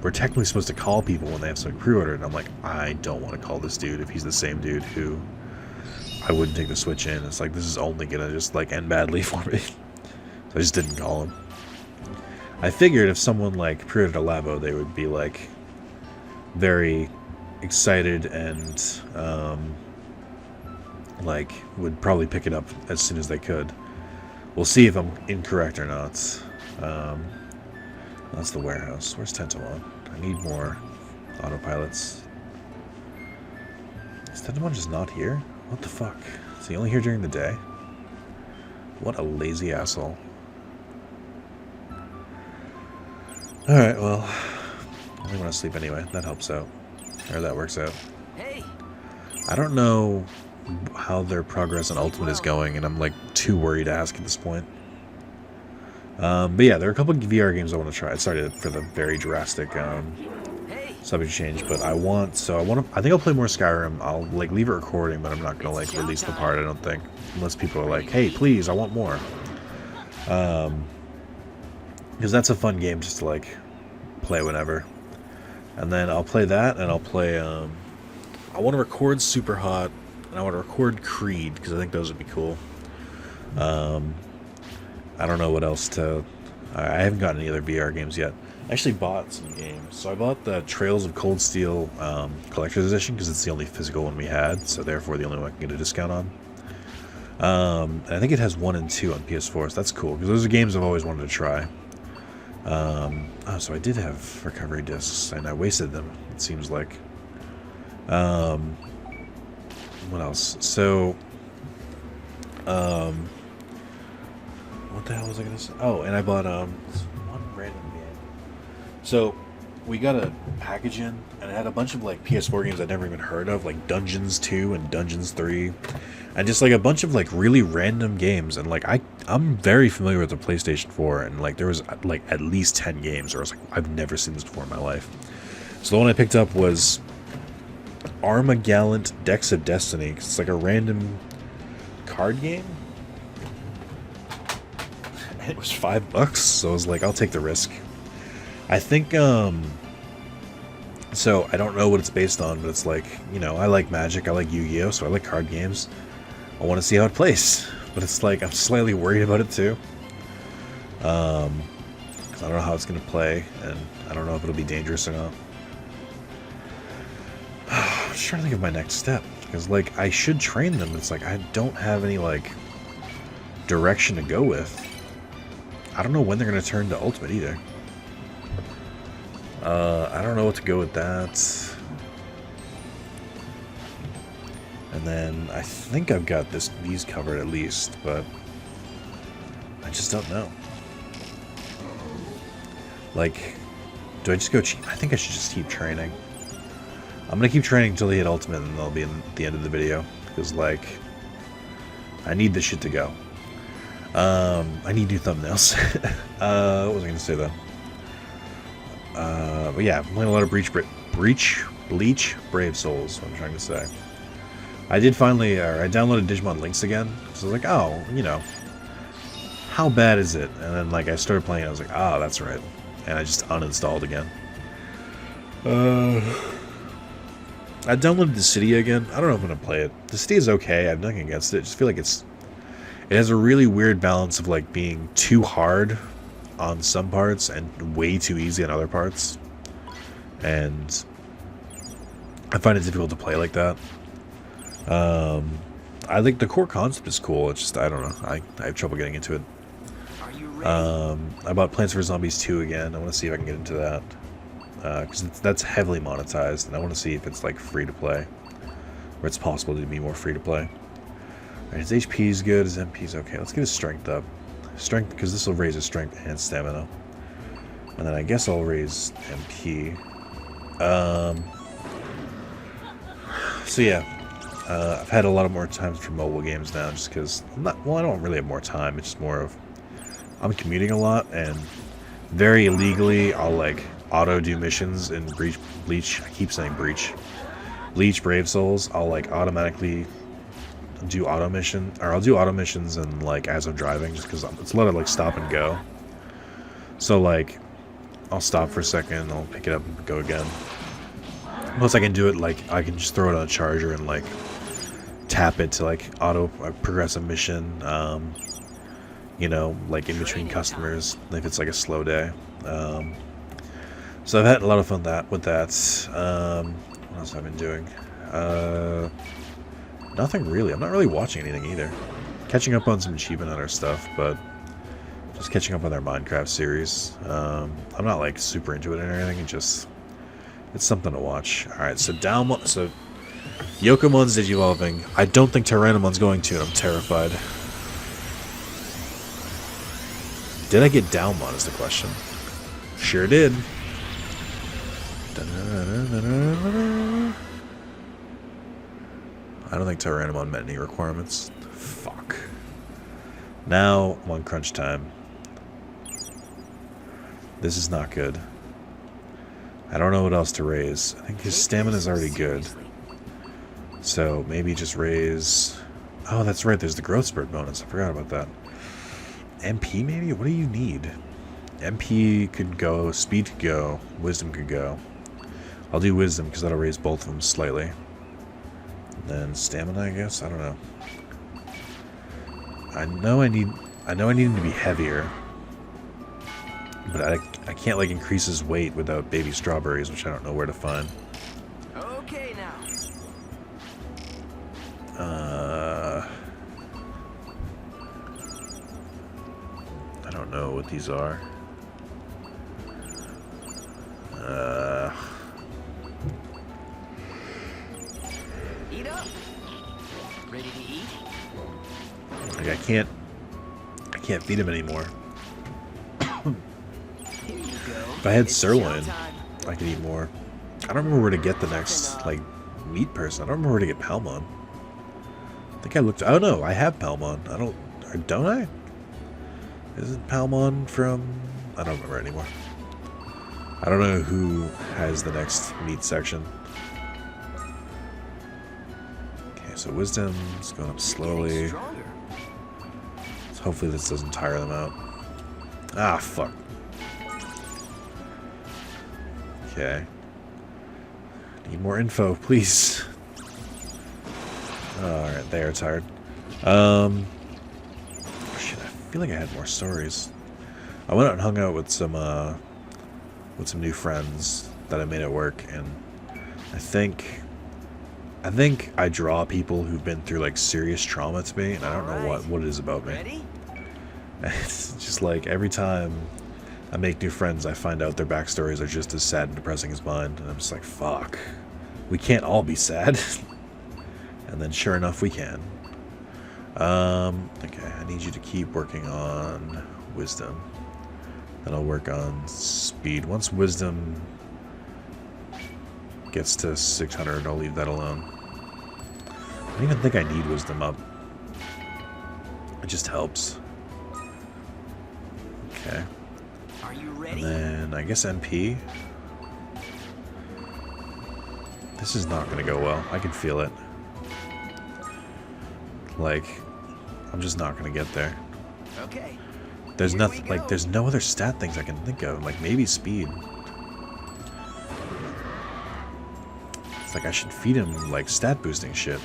we're technically supposed to call people when they have something pre-ordered. And I'm like, I don't want to call this dude if he's the same dude who I wouldn't take the Switch in. It's like, this is only gonna just, like, end badly for me. So I just didn't call him. I figured if someone, like, pre-ordered a Labo, they would be, like, very excited and, like, would probably pick it up as soon as they could. We'll see if I'm incorrect or not. That's the warehouse. Where's Tentomon? I need more autopilots. Is Tentomon just not here? What the fuck? Is he only here during the day? What a lazy asshole. Alright, well, I only want to sleep anyway. That helps out. Or that works out. Hey. I don't know how their progress on Ultimate is going, and I'm, like, too worried to ask at this point. But yeah, there are a couple of VR games I want to try. I started for the very drastic subject change, but I think I'll play more Skyrim. I'll, like, leave it recording, but I'm not going to, like, release the part, I don't think. Unless people are like, hey, please, I want more. Because that's a fun game just to, like, play whenever. And then I'll play that, and I'll play, I want to record Super Hot, and I want to record Creed, because I think those would be cool. I don't know what else to... I haven't gotten any other VR games yet. I actually bought some games. So I bought the Trails of Cold Steel Collector's Edition, because it's the only physical one we had, so therefore the only one I can get a discount on. And I think it has 1 and 2 on PS4, so that's cool, because those are games I've always wanted to try. Oh, so I did have recovery discs, and I wasted them, it seems like. What else? So, what the hell was I gonna say? Oh, and I bought, one random game. So, we got a package in, and it had a bunch of, like, PS4 games I'd never even heard of, like Dungeons 2 and Dungeons 3. And just, like, a bunch of, like, really random games. And, like, I'm very familiar with the PlayStation 4. And, like, there was, like, at least 10 games where I was like, I've never seen this before in my life. So the one I picked up was Armagallant Decks of Destiny. 'Cause it's, like, a random card game. And it was $5. So I was like, I'll take the risk. I think, so I don't know what it's based on, but it's like, you know, I like Magic, I like Yu-Gi-Oh, so I like card games. I want to see how it plays, but it's like, I'm slightly worried about it too. Because I don't know how it's going to play, and I don't know if it'll be dangerous or not. I'm just trying to think of my next step, because, like, I should train them, but it's like, I don't have any, like, direction to go with. I don't know when they're going to turn to Ultimate either. I don't know what to go with that. And then I think I've got these covered at least, but I just don't know. Like, do I just go cheat? I think I should just keep training. I'm gonna keep training until they hit ultimate, and that'll be in the end of the video. Because, like, I need this shit to go. I need new thumbnails. What was I gonna say though? But yeah, I'm playing a lot of Bleach Brave Souls. What I'm trying to say. I did finally, I downloaded Digimon Links again. So I was like, oh, you know, how bad is it? And then like I started playing, I was like, ah, that's right. And I just uninstalled again. I downloaded the city again. I don't know if I'm gonna play it. The city is okay. I have nothing against it. I just feel like it has a really weird balance of like being too hard on some parts and way too easy on other parts. And I find it difficult to play like that. I think the core concept is cool. It's just I don't know. I have trouble getting into it. Are you ready? I bought Plants vs Zombies 2 again. I want to see if I can get into that. Because that's heavily monetized, and I want to see if it's like free to play, or it's possible to be more free to play. Alright, his HP is good, his MP is okay. Let's get his strength up. Strength, because this will raise his strength and stamina. And then I guess I'll raise MP. So yeah, I've had a lot of more time for mobile games now, just because I don't really have more time. It's just more of I'm commuting a lot, and very illegally I'll like auto do missions in Bleach. I keep saying Bleach Brave Souls. I'll like automatically do auto mission, or I'll do auto missions and like as I'm driving, just because it's a lot of like stop and go. So like I'll stop for a second, I'll pick it up and go again. Plus I can do it like I can just throw it on a charger and like tap it to like auto progress a mission. You know, like in between customers if it's like a slow day. So I've had a lot of fun with that. What else have I been doing? Nothing really. I'm not really watching anything either. Catching up on some Achievement Hunter stuff, but just catching up on their Minecraft series. I'm not like super into it or anything. It's something to watch. All right, so Yokomon's digivolving. I don't think Tyrannomon's going to, and I'm terrified. Did I get Dalmon is the question. Sure did. I don't think Tyrannomon met any requirements. Fuck. Now I'm on crunch time. This is not good. I don't know what else to raise. I think his stamina is already good. So maybe just raise... Oh, that's right. There's the growth spurt bonus. I forgot about that. MP maybe? What do you need? MP could go. Speed could go. Wisdom could go. I'll do wisdom because that'll raise both of them slightly. And then stamina, I guess. I don't know. I know I need him to be heavier, but I can't like increase his weight without baby strawberries, which I don't know where to find. Okay now. I don't know what these are. Eat up. Ready to eat? Like I can't feed him anymore. Here you go. If I had It's sirloin, showtime. I could eat more. I don't remember where to get the next like meat person. I don't remember where to get Palmon. I think I looked. Oh no, I have Palmon. Don't I? Isn't Palmon from? I don't remember anymore. I don't know who has the next meat section. Okay, so wisdom's going up slowly. Getting stronger. So hopefully this doesn't tire them out. Ah, fuck. Okay. Need more info, please. Alright, they are tired. Shit, I feel like I had more stories. I went out and hung out with some new friends that I made at work, and I think I draw people who've been through like serious trauma to me, and I don't know what it is about me. Ready? It's just like every time I make new friends, I find out their backstories are just as sad and depressing as mine, and I'm just like, fuck. We can't all be sad. And then sure enough, we can. Okay, I need you to keep working on wisdom. Then I'll work on speed. Once wisdom gets to 600, I'll leave that alone. I don't even think I need wisdom up. It just helps. Okay. Are you ready? And then I guess MP. This is not going to go well. I can feel it. Like, I'm just not going to get there. Okay. There's Here nothing, we like, go. there's no other stat things I can think of. Like, maybe speed. It's like I should feed him, like, stat boosting shit.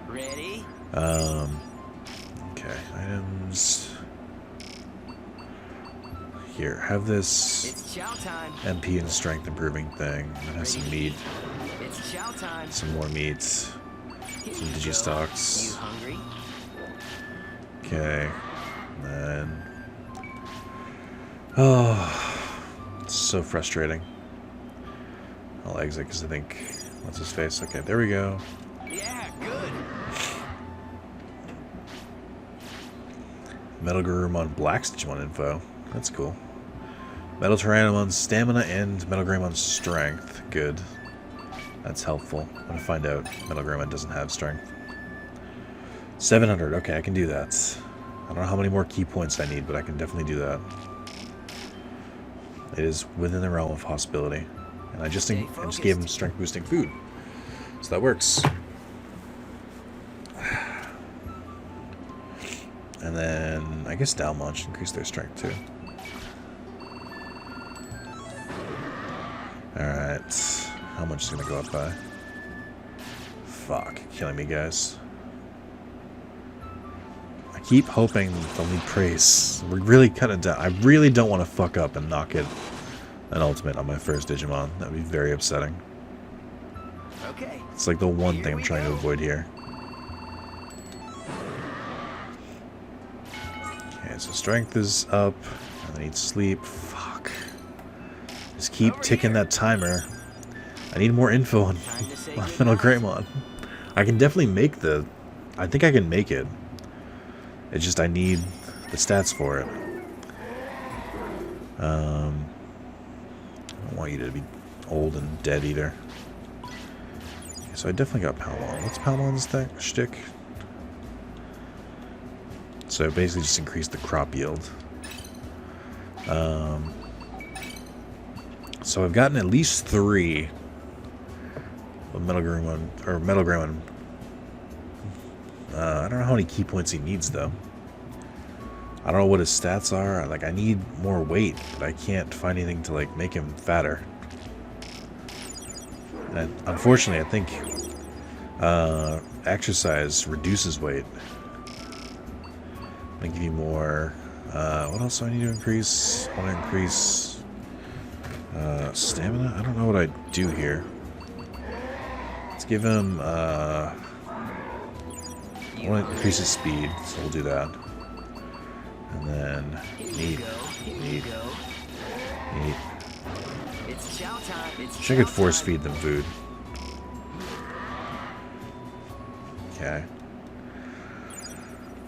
Ready? Okay, items. Here, have this It's chow time. MP and strength improving thing. And have some meat, It's chow time. some more meats, Here some you go. digistocks. You hungry? Okay, and then... Oh, it's so frustrating. I'll exit because I think... What's his face? Okay, there we go. Yeah, good. Metal Garurumon Black's Digimon info. That's cool. Metal Tyrannomon's stamina and Metal Greimon's strength. Good. That's helpful. I'm gonna find out Metal Greymon doesn't have strength. 700. Okay, I can do that. I don't know how many more key points I need, but I can definitely do that. It is within the realm of possibility. And I just gave him strength boosting food. So that works. And then I guess Dalmon should increase their strength too. Alright. How much is it gonna go up by? Fuck. Killing me, guys. I keep hoping they'll need praise. We're really cutting down. I really don't want to fuck up and not get an ultimate on my first Digimon. That would be very upsetting. Okay. It's like the one Here thing I'm we trying to go. avoid here. Okay, so strength is up. I need sleep. Fuck. Just keep Over ticking here. that timer. I need more info on, Time to say on Metal goodnight. Greymon. I can definitely make the... I think I can make it. It's just I need the stats for it. I don't want you to be old and dead either. Okay, so I definitely got Palmon. What's Palmon's thing? Shtick? So basically just increase the crop yield. So I've gotten at least 3 of Metal Greymon, or Metal Greymon. I don't know how many key points he needs though. I don't know what his stats are. Like, I need more weight, but I can't find anything to like make him fatter. And unfortunately, I think exercise reduces weight. I'm gonna give you more. What else do I need to increase? I want to increase stamina. I don't know what I do here. Let's give him. I want to increase his speed, so we'll do that. And then Here you meat, go. Here you meat, go. meat. It's chow time. It's Wish I could chow force time. feed them food. Okay.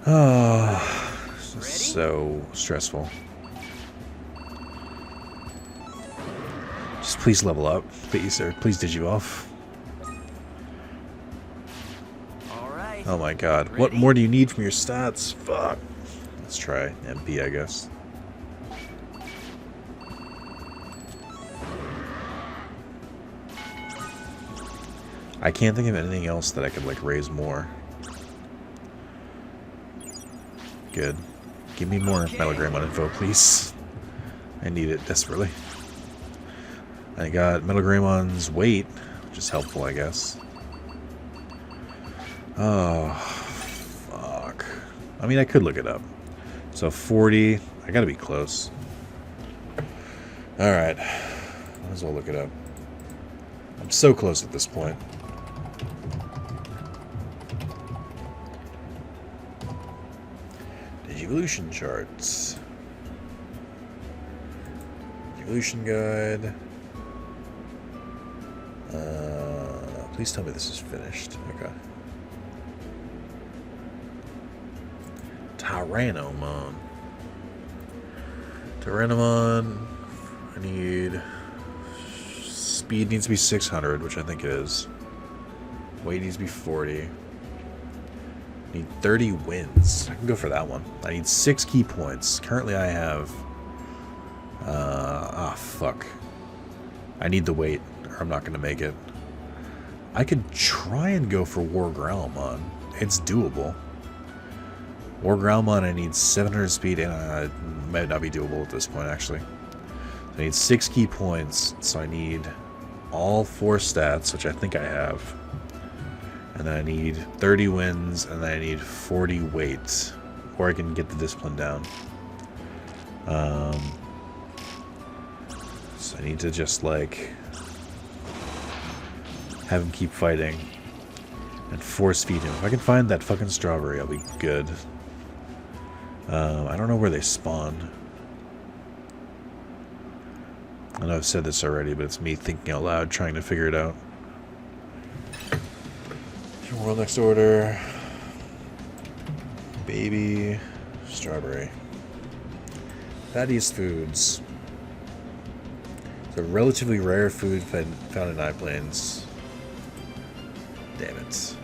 Oh, this is so stressful. Just please level up, please, or please Digivolve. All right. Oh my god. What Ready? more do you need from your stats? Fuck. Let's try MP, I guess. I can't think of anything else that I could, like, raise more. Good. Give me more Okay. Metal Greymon info, please. I need it desperately. I got Metal Greymon's weight, which is helpful, I guess. Oh, fuck. I mean, I could look it up. So 40. I gotta be close. Alright. Might as well look it up. I'm so close at this point. Digivolution charts. Evolution guide. Please tell me this is finished. Okay. Tyrannomon. Tyrannomon. I need... Speed needs to be 600, which I think it is. Weight needs to be 40. I need 30 wins. I can go for that one. I need 6 key points. Currently I have... fuck. I need the weight, or I'm not going to make it. I could try and go for War Growlmon. It's doable. War Growlmon, I need 700 speed, and it might not be doable at this point, actually. I need 6 key points, so I need all 4 stats, which I think I have. And then I need 30 wins, and then I need 40 weight. Or I can get the discipline down. So I need to just, like, have him keep fighting. And force feed him. If I can find that fucking strawberry, I'll be good. I don't know where they spawn. I know I've said this already, but it's me thinking out loud, trying to figure it out. World next order. Baby strawberry. Fattiest foods. It's a relatively rare food found in Night Plains. Damn it.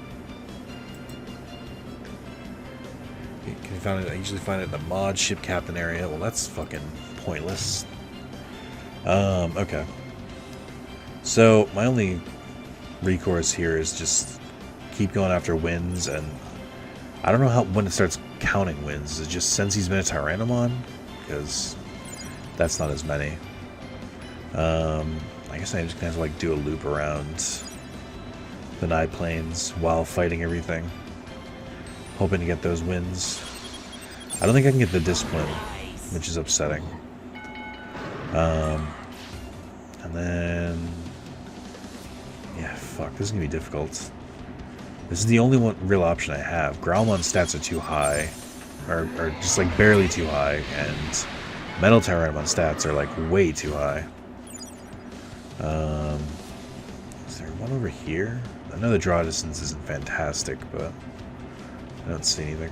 You can find it. I usually find it in the mod ship captain area. Well, that's fucking pointless. Okay. So my only recourse here is just keep going after wins, and I don't know when it starts counting wins. Is it just since he's been a Tyrannomon? Because that's not as many. I guess I'm just gonna have to like do a loop around the Night Plains while fighting everything, hoping to get those wins. I don't think I can get the discipline, which is upsetting. And then, yeah, fuck, this is gonna be difficult. This is the only real option I have. Growlmon's stats are too high, or just like barely too high, and Metal Tyrannomon stats are like way too high. Is there one over here? I know the draw distance isn't fantastic, but I don't see anything.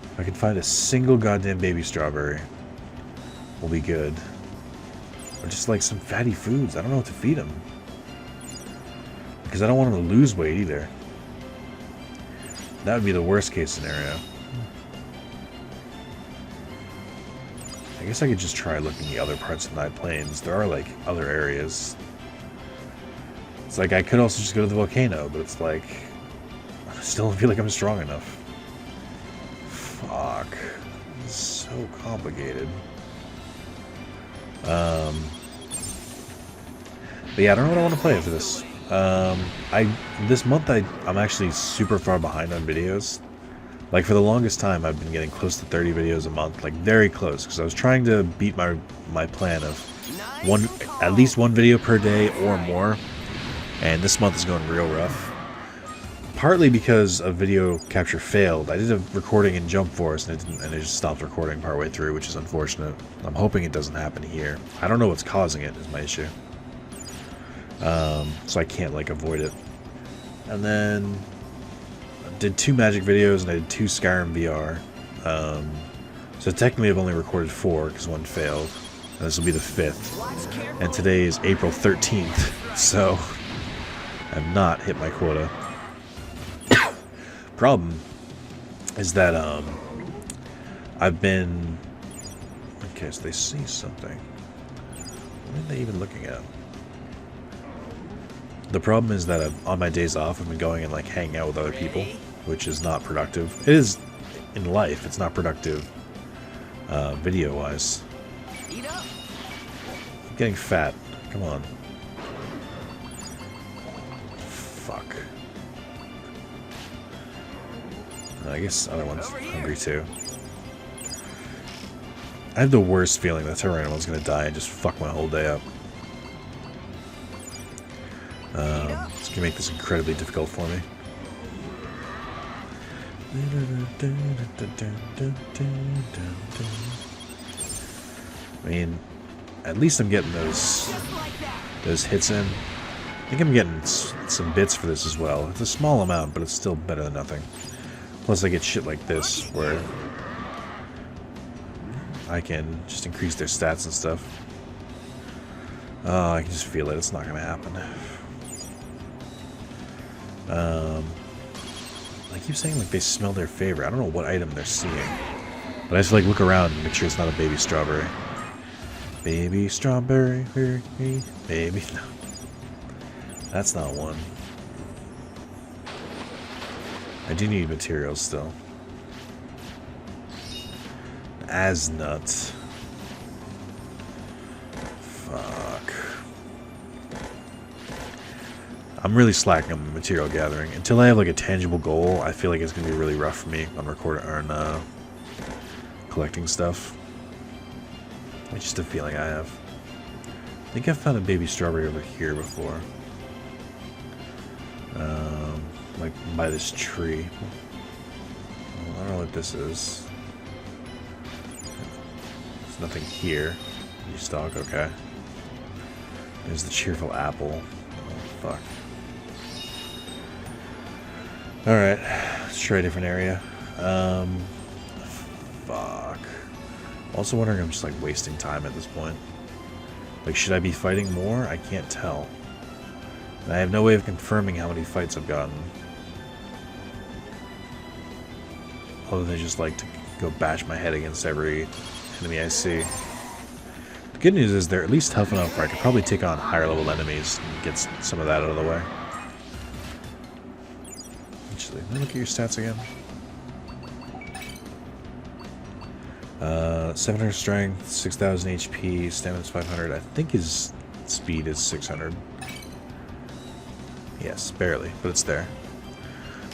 If I can find a single goddamn baby strawberry, we'll be good. Or just like some fatty foods. I don't know what to feed him. Because I don't want him to lose weight either. That would be the worst case scenario. I guess I could just try looking at the other parts of Night Plains. There are like other areas. It's like I could also just go to the volcano, but it's like I still don't feel like I'm strong enough. Fuck. This is so complicated. But yeah, I don't know what I want to play after this. This month I'm actually super far behind on videos. Like for the longest time I've been getting close to 30 videos a month, like very close, because I was trying to beat my plan of at least one video per day or more, and this month is going real rough. Partly because a video capture failed. I did a recording in Jump Force and it just stopped recording partway through, which is unfortunate. I'm hoping it doesn't happen here. I don't know what's causing it is my issue. So I can't like avoid it. And then I did 2 Magic videos and I did 2 Skyrim VR. So technically I've only recorded 4 because one failed. And this will be the 5th. And today is April 13th, so I've not hit my quota. Problem is that I've been... Okay, so they see something. What are they even looking at? The problem is that on my days off, I've been going and like hanging out with other people, which is not productive. It is in life. It's not productive video-wise. I'm getting fat. Come on. Fuck. I guess the other one's hungry too. I have the worst feeling that Tyrannomon's gonna die and just fuck my whole day up. It's gonna make this incredibly difficult for me. I mean, at least I'm getting those hits in. I think I'm getting some bits for this as well. It's a small amount, but it's still better than nothing. Plus I get shit like this, where I can just increase their stats and stuff. Oh, I can just feel it. It's not gonna happen. I keep saying like they smell their favorite. I don't know what item they're seeing. But I just like look around and make sure it's not a baby strawberry. Baby strawberry, baby. No. That's not one. I do need materials still. As nuts. Fuck. I'm really slacking on material gathering. Until I have like a tangible goal, I feel like it's gonna be really rough for me on recording or on collecting stuff. It's just a feeling I have. I think I've found a baby strawberry over here before. Like by this tree. I don't know what this is. There's nothing here. You stalk, okay. There's the cheerful apple. Oh, fuck. Alright, let's try a different area. Fuck. Also wondering if I'm just like wasting time at this point. Like, should I be fighting more? I can't tell. And I have no way of confirming how many fights I've gotten. Other than just like to go bash my head against every enemy I see. The good news is they're at least tough enough where I could probably take on higher level enemies and get some of that out of the way. Actually, let me look at your stats again. 700 strength, 6,000 HP, stamina is 500. I think his speed is 600. Yes, barely, but it's there.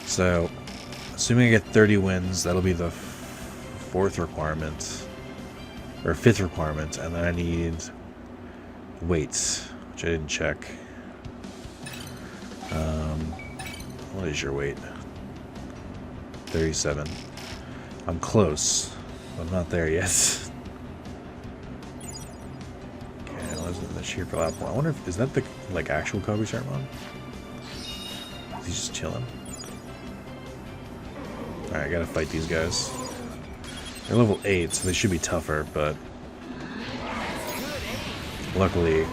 So, assuming I get 30 wins, that'll be the fourth requirement. Or fifth requirement, and then I need weights, which I didn't check. What is your weight? 37. I'm close. I'm not there yet. Okay, wasn't the cheerful apple. I wonder if is that the like actual Kobe Sharpmon? He's just chilling. Alright, I gotta fight these guys. They're level 8, so they should be tougher, but luckily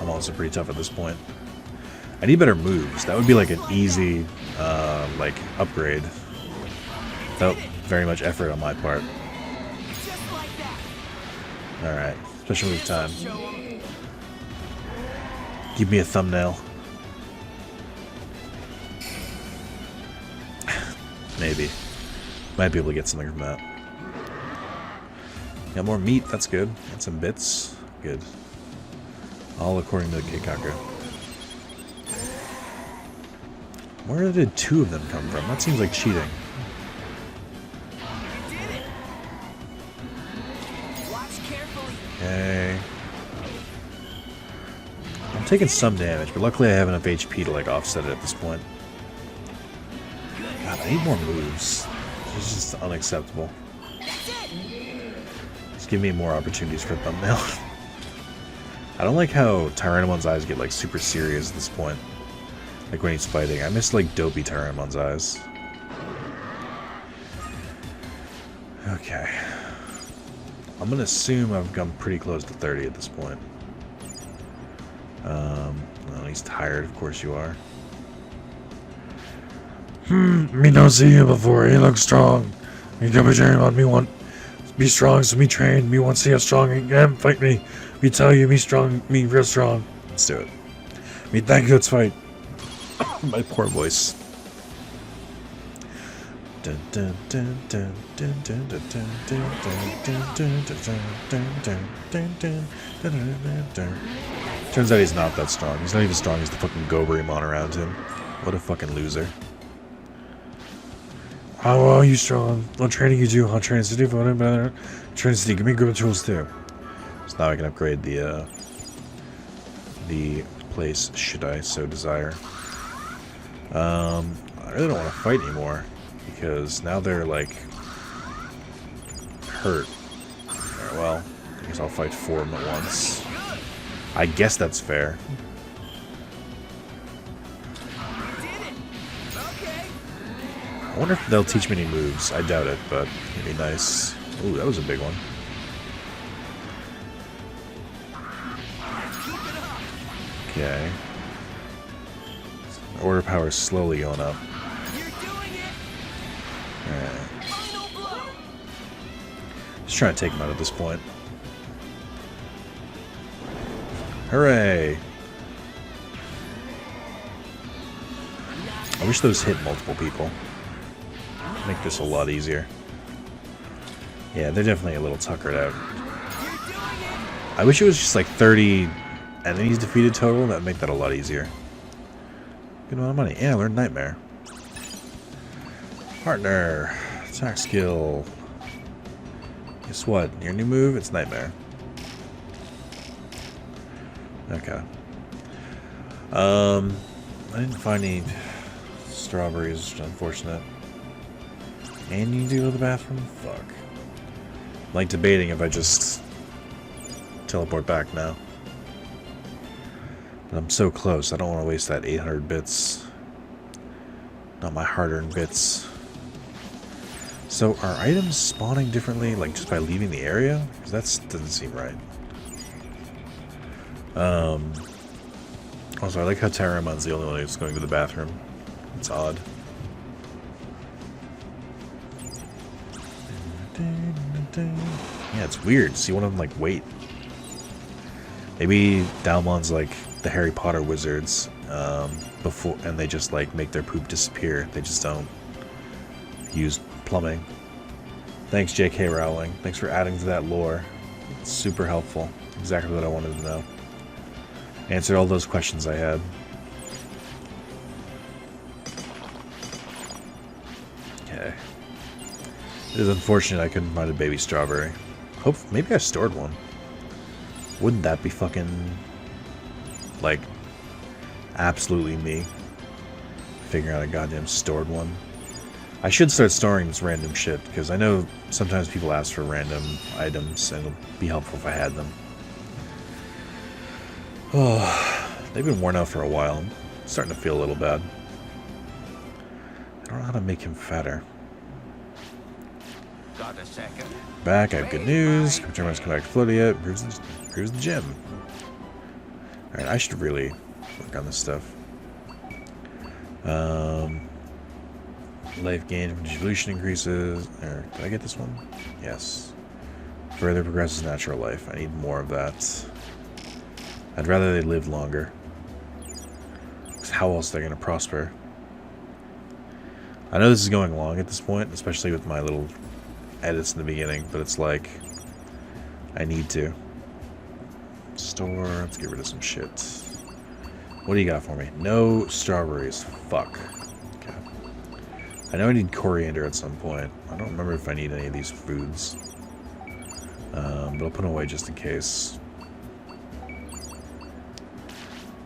I'm also pretty tough at this point. I need better moves. That would be like an easy like upgrade without very much effort on my part. Alright, special move time. Give me a thumbnail. Maybe. Might be able to get something from that. Got more meat, that's good. And some bits. Good. All according to the Keikaku. Where did 2 of them come from? That seems like cheating. Okay. I'm taking some damage, but luckily I have enough HP to like offset it at this point. God, I need more moves. This is just unacceptable. Just give me more opportunities for a thumbnail. I don't like how Tyrannomon's eyes get like super serious at this point. Like when he's fighting. I miss like dopey Tyrannomon's eyes. Okay. I'm gonna assume I've come pretty close to 30 at this point. Well, he's tired, of course you are. Me not see you before, he looks strong. Me come on me want be strong, so me train, me want see how strong I am, fight me. Me tell you, me strong, me real strong. Let's do it. Me thank you, let's fight. My poor voice. Turns out he's not that strong. He's not even strong as the fucking Goberymon around him. What a fucking loser. How are you strong? What training you do? How training city for him better? Training city, give me good tools too. So now I can upgrade the place should I so desire. I really don't want to fight anymore because now they're like hurt. Right, well, I guess I'll fight 4 of them at once. I guess that's fair. I wonder if they'll teach me any moves. I doubt it, but it'd be nice. Ooh, that was a big one. Okay. Order power is slowly going up. Alright. Just trying to take him out at this point. Hooray! I wish those hit multiple people. Make this a lot easier. Yeah, they're definitely a little tuckered out. I wish it was just like 30 enemies defeated total. That'd make that a lot easier. Good amount of money. Yeah, I learned Nightmare. Partner. Attack skill. Guess what? Your new move? It's Nightmare. Okay. I didn't find any strawberries, which is unfortunate. And you need to go to the bathroom? Fuck. I'm like debating if I just teleport back now. But I'm so close, I don't want to waste that 800 bits. Not my hard-earned bits. So are items spawning differently, like just by leaving the area? Because that doesn't seem right. Also, I like how Terramon's the only one who's going to the bathroom. It's odd. Yeah, it's weird to see one of them, like, wait. Maybe Dalmon's like the Harry Potter wizards, before, and they just, like, make their poop disappear. They just don't use plumbing. Thanks, J.K. Rowling. Thanks for adding to that lore. It's super helpful. Exactly what I wanted to know. Answered all those questions I had. Okay. It is unfortunate I couldn't find a baby strawberry. Hope maybe I stored one. Wouldn't that be fucking, like, absolutely me? Figuring out a goddamn stored one. I should start storing this random shit, because I know sometimes people ask for random items, and it'll be helpful if I had them. Oh, they've been worn out for a while. I'm starting to feel a little bad. I don't know how to make him fatter. Got a second. Back, I have good news. Return must come back to Floatia. Improves the gym. Alright, I should really work on this stuff. Life gain from evolution increases. Did I get this one? Yes. Further progresses natural life. I need more of that. I'd rather they live longer. Because how else are they going to prosper? I know this is going long at this point, especially with my little edits in the beginning, but it's like, I need to. Store, let's get rid of some shit. What do you got for me? No strawberries. Fuck. Okay. I know I need coriander at some point. I don't remember if I need any of these foods. But I'll put them away just in case.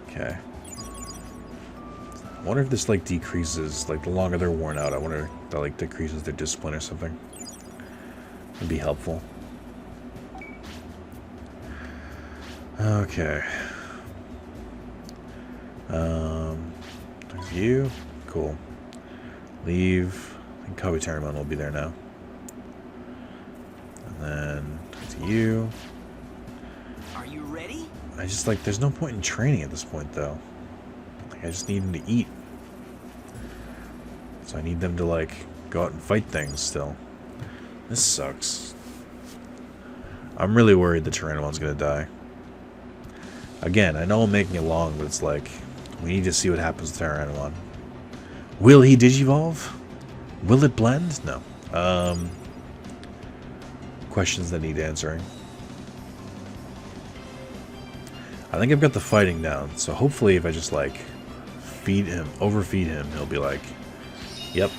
Okay. I wonder if this, like, decreases, like, the longer they're worn out. I wonder if that, like, decreases their discipline or something. Would be helpful. Okay. There's you. Cool. Leave. I think Kobe Terramon will be there now. And then to you. Are you ready? I just, like, there's no point in training at this point, though. Like, I just need them to eat. So I need them to, like, go out and fight things still. This sucks. I'm really worried the Tyrannomon's gonna die. Again, I know I'm making it long, but it's like, we need to see what happens to Tyrannomon. Will he digivolve? Will it blend? No. Questions that need answering. I think I've got the fighting down, so hopefully if I just, like, feed him, overfeed him, he'll be like, yep.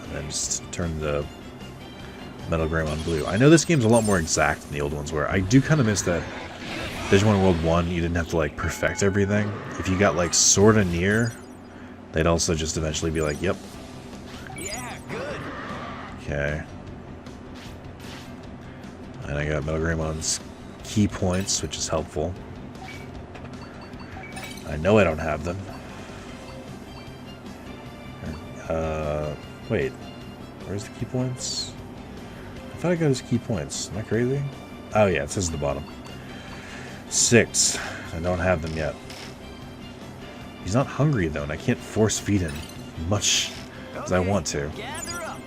And then just turn the Metal Greymon blue. I know this game's a lot more exact than the old ones were. I do kind of miss that Digimon World 1, you didn't have to, like, perfect everything. If you got, like, sorta near, they'd also just eventually be like, yep. Yeah, good. Okay. And I got Metal Greymon's key points, which is helpful. I know I don't have them. Wait, where's the key points? I thought I got his key points. Am I crazy? Oh yeah, it says at the bottom. 6. I don't have them yet. He's not hungry though, and I can't force feed him much as I want to. Gather up.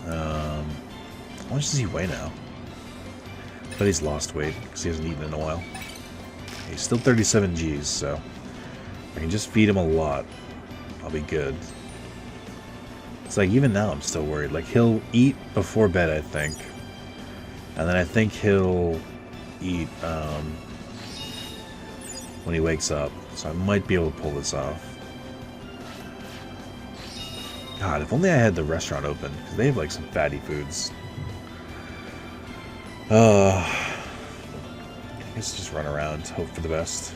How much does he weigh now? But he's lost weight because he hasn't eaten in a while. He's still 37 Gs, so if I can just feed him a lot, I'll be good. It's like even now I'm still worried. Like he'll eat before bed, I think, and then I think he'll eat when he wakes up. So I might be able to pull this off. God, if only I had the restaurant open, because they have like some fatty foods. I guess just run around, hope for the best.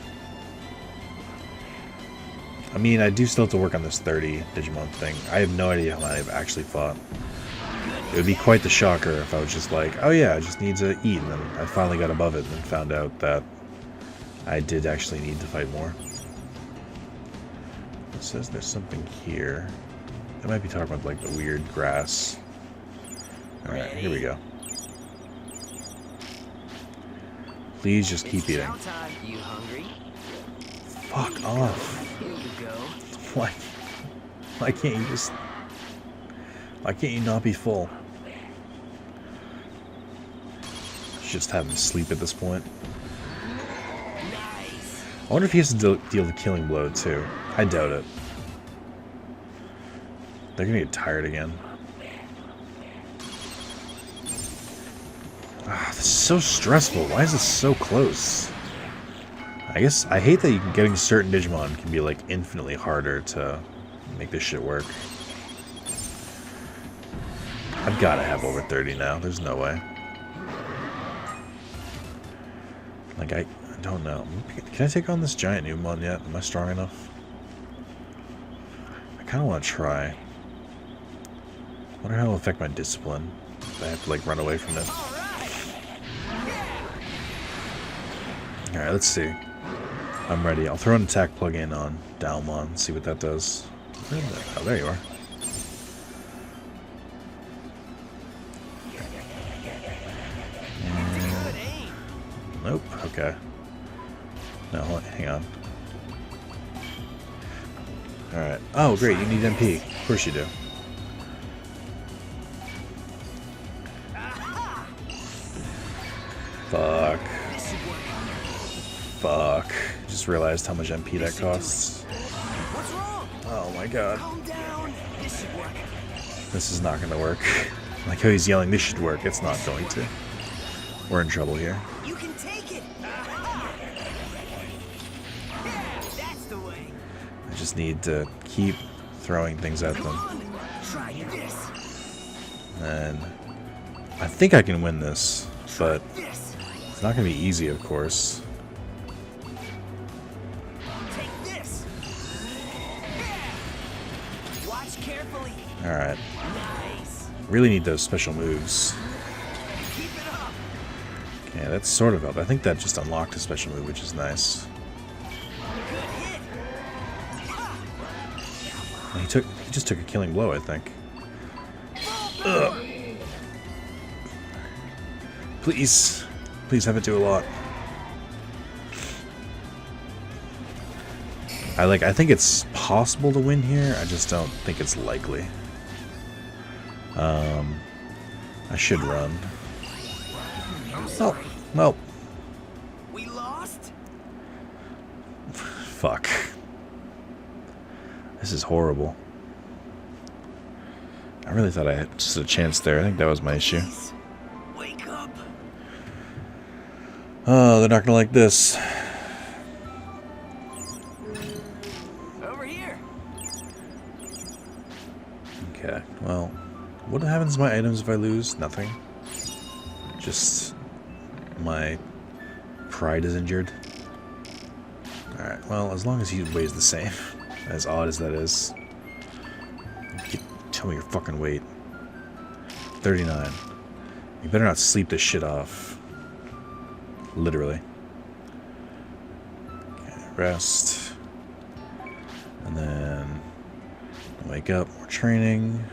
I mean, I do still have to work on this 30 Digimon thing. I have no idea how many I've actually fought. It would be quite the shocker if I was just like, oh yeah, I just need to eat, and then I finally got above it and found out that I did actually need to fight more. It says there's something here. I might be talking about like the weird grass. Alright, here we go. Please just keep eating. You hungry? Fuck off. Here you go. Why can't you just... Why can't you not be full? Just have him sleep at this point. Nice. I wonder if he has to deal the killing blow too. I doubt it. They're gonna get tired again. Ah, this is so stressful. Why is this so close? I guess I hate that getting certain Digimon can be like infinitely harder to make this shit work. I've got to have over 30 now. There's no way. Like I don't know. Can I take on this giant Numon yet? Am I strong enough? I kind of want to try. I wonder how it'll affect my discipline. If I have to like run away from it. Alright, let's see. I'm ready. I'll throw an attack plug-in on Dalmon, see what that does. Oh, there you are. Nope, okay. No, hang on. Alright. Oh, great, you need MP. Of course you do. Fuck. Fuck. Just realized how much MP that costs. What's wrong? Oh my god. Calm down. This should work. This is not gonna work. Like how he's yelling, this should work. It's not going to. We're in trouble here. You can take it. Yeah, that's the way. I just need to keep throwing things at them. Come on. Try this. And I think I can win this, but This. it's not going to be easy, of course. Take this. Yeah. Watch carefully. Alright. Nice. Really need those special moves. Keep it up. Yeah, that's sort of helped. I think that just unlocked a special move, which is nice. Good hit. And he just took a killing blow, I think. Ugh. Please. Please have it do a lot. I think it's possible to win here. I just don't think it's likely. I should run. Oh, well. We lost? Fuck. This is horrible. I really thought I had just a chance there. I think that was my issue. Wake up. Oh, they're not gonna like this. Over here. Okay, well, what happens to my items if I lose? Nothing. Just my pride is injured. Alright, well, as long as he weighs the same. As odd as that is. Tell me your fucking weight. 39. You better not sleep this shit off. Literally. Okay, rest. And then Wake up. More training.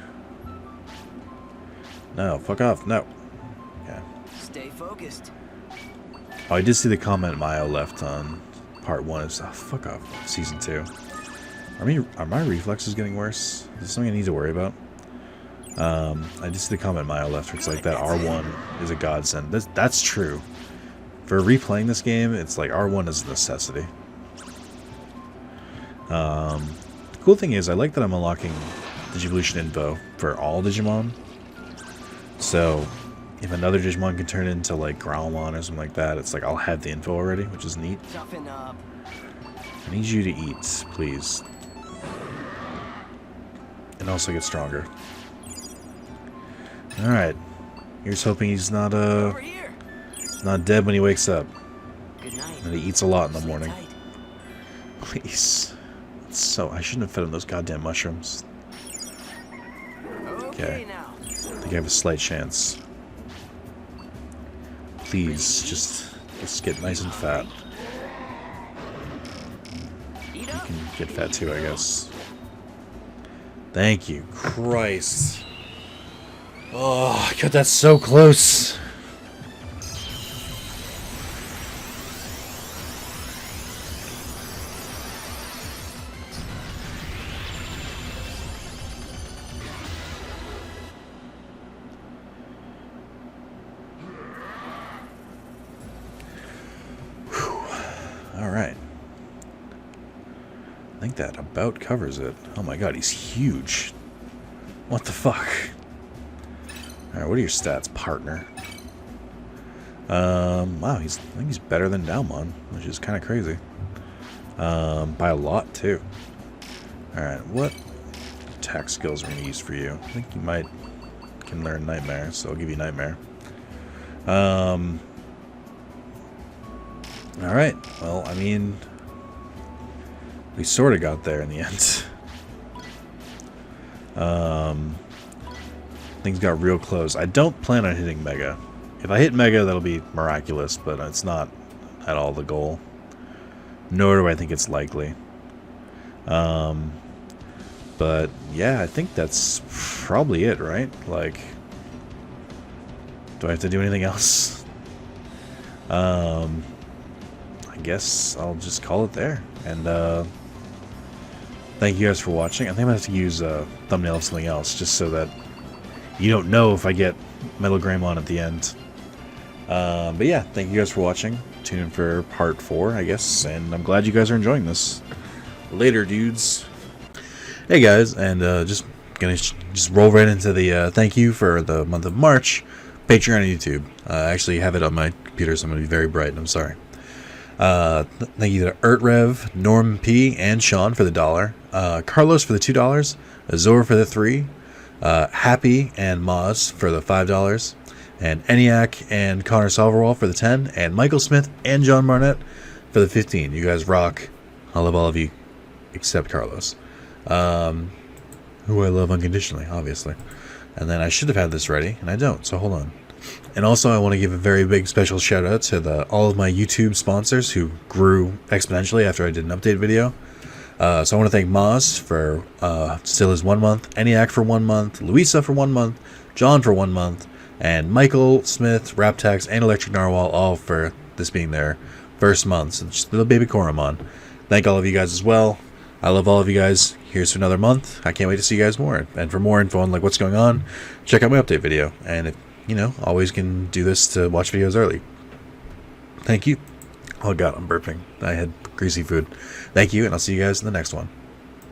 No, fuck off. No. Yeah. Stay focused. Oh, I did see the comment Mayo left on part 1. It's, oh, fuck off. Season 2. Are my reflexes getting worse? Is this something I need to worry about? I did see the comment Mayo left where it's like that R1 is a godsend. That's true. For replaying this game, it's like R1 is a necessity. The cool thing is, I like that I'm unlocking Digivolution info for all Digimon. So, if another Digimon can turn into like Growlmon or something like that, it's like I'll have the info already, which is neat. Toughen up. I need you to eat, please. And also get stronger. Alright. Here's hoping he's not Over here. not dead when he wakes up. Good night. And he eats a lot in the Sleep morning. tight. Please. So I shouldn't have fed him those goddamn mushrooms. Okay, now. I think I have a slight chance. Please, just get nice and fat. Eat You up. can get fat too, I guess. Thank you. Christ. Oh, I got that so close. Alright. I think that about covers it. Oh my god, he's huge. What the fuck? Alright, what are your stats, partner? Wow, I think he's better than Daumon, which is kind of crazy. By a lot, too. Alright, what attack skills are we going to use for you? I think you can learn Nightmare, so I'll give you Nightmare. Alright, well, I mean, we sort of got there in the end. Things got real close. I don't plan on hitting Mega. If I hit Mega, that'll be miraculous, but it's not at all the goal. Nor do I think it's likely. But, yeah, I think that's probably it, right? Like, do I have to do anything else? I guess I'll just call it there. And, thank you guys for watching. I think I'm going to have to use a thumbnail of something else, just so that you don't know if I get Metal Greymon at the end. But yeah, thank you guys for watching. Tune in for part 4, I guess, and I'm glad you guys are enjoying this. Later, dudes. Hey guys, and just gonna just roll right into the thank you for the month of March, Patreon and YouTube. I actually have it on my computer, so I'm gonna be very bright, and I'm sorry. Thank you to Ertrev, Norm P, and Sean for the $1, Carlos for the $2, Azor for the $3, Happy and Moz for the $5, and ENIAC and Connor Salverwall for the $10, and Michael Smith and John Barnett for the $15. You guys rock. I love all of you, except Carlos, who I love unconditionally, obviously. And then I should have had this ready, and I don't, so hold on. And also, I want to give a very big special shout out to all of my YouTube sponsors who grew exponentially after I did an update video. So I want to thank Moz for still his 1 month, ENIAC for 1 month, Louisa for 1 month, John for 1 month, and Michael Smith, Raptax, and Electric Narwhal, all for this being their first month. So just little baby Koromon. Thank all of you guys as well. I love all of you guys. Here's to another month. I can't wait to see you guys more. And for more info on like what's going on, check out my update video. And if you know, always can do this to watch videos early. Thank you. Oh god, I'm burping. I had greasy food. Thank you, and I'll see you guys in the next one.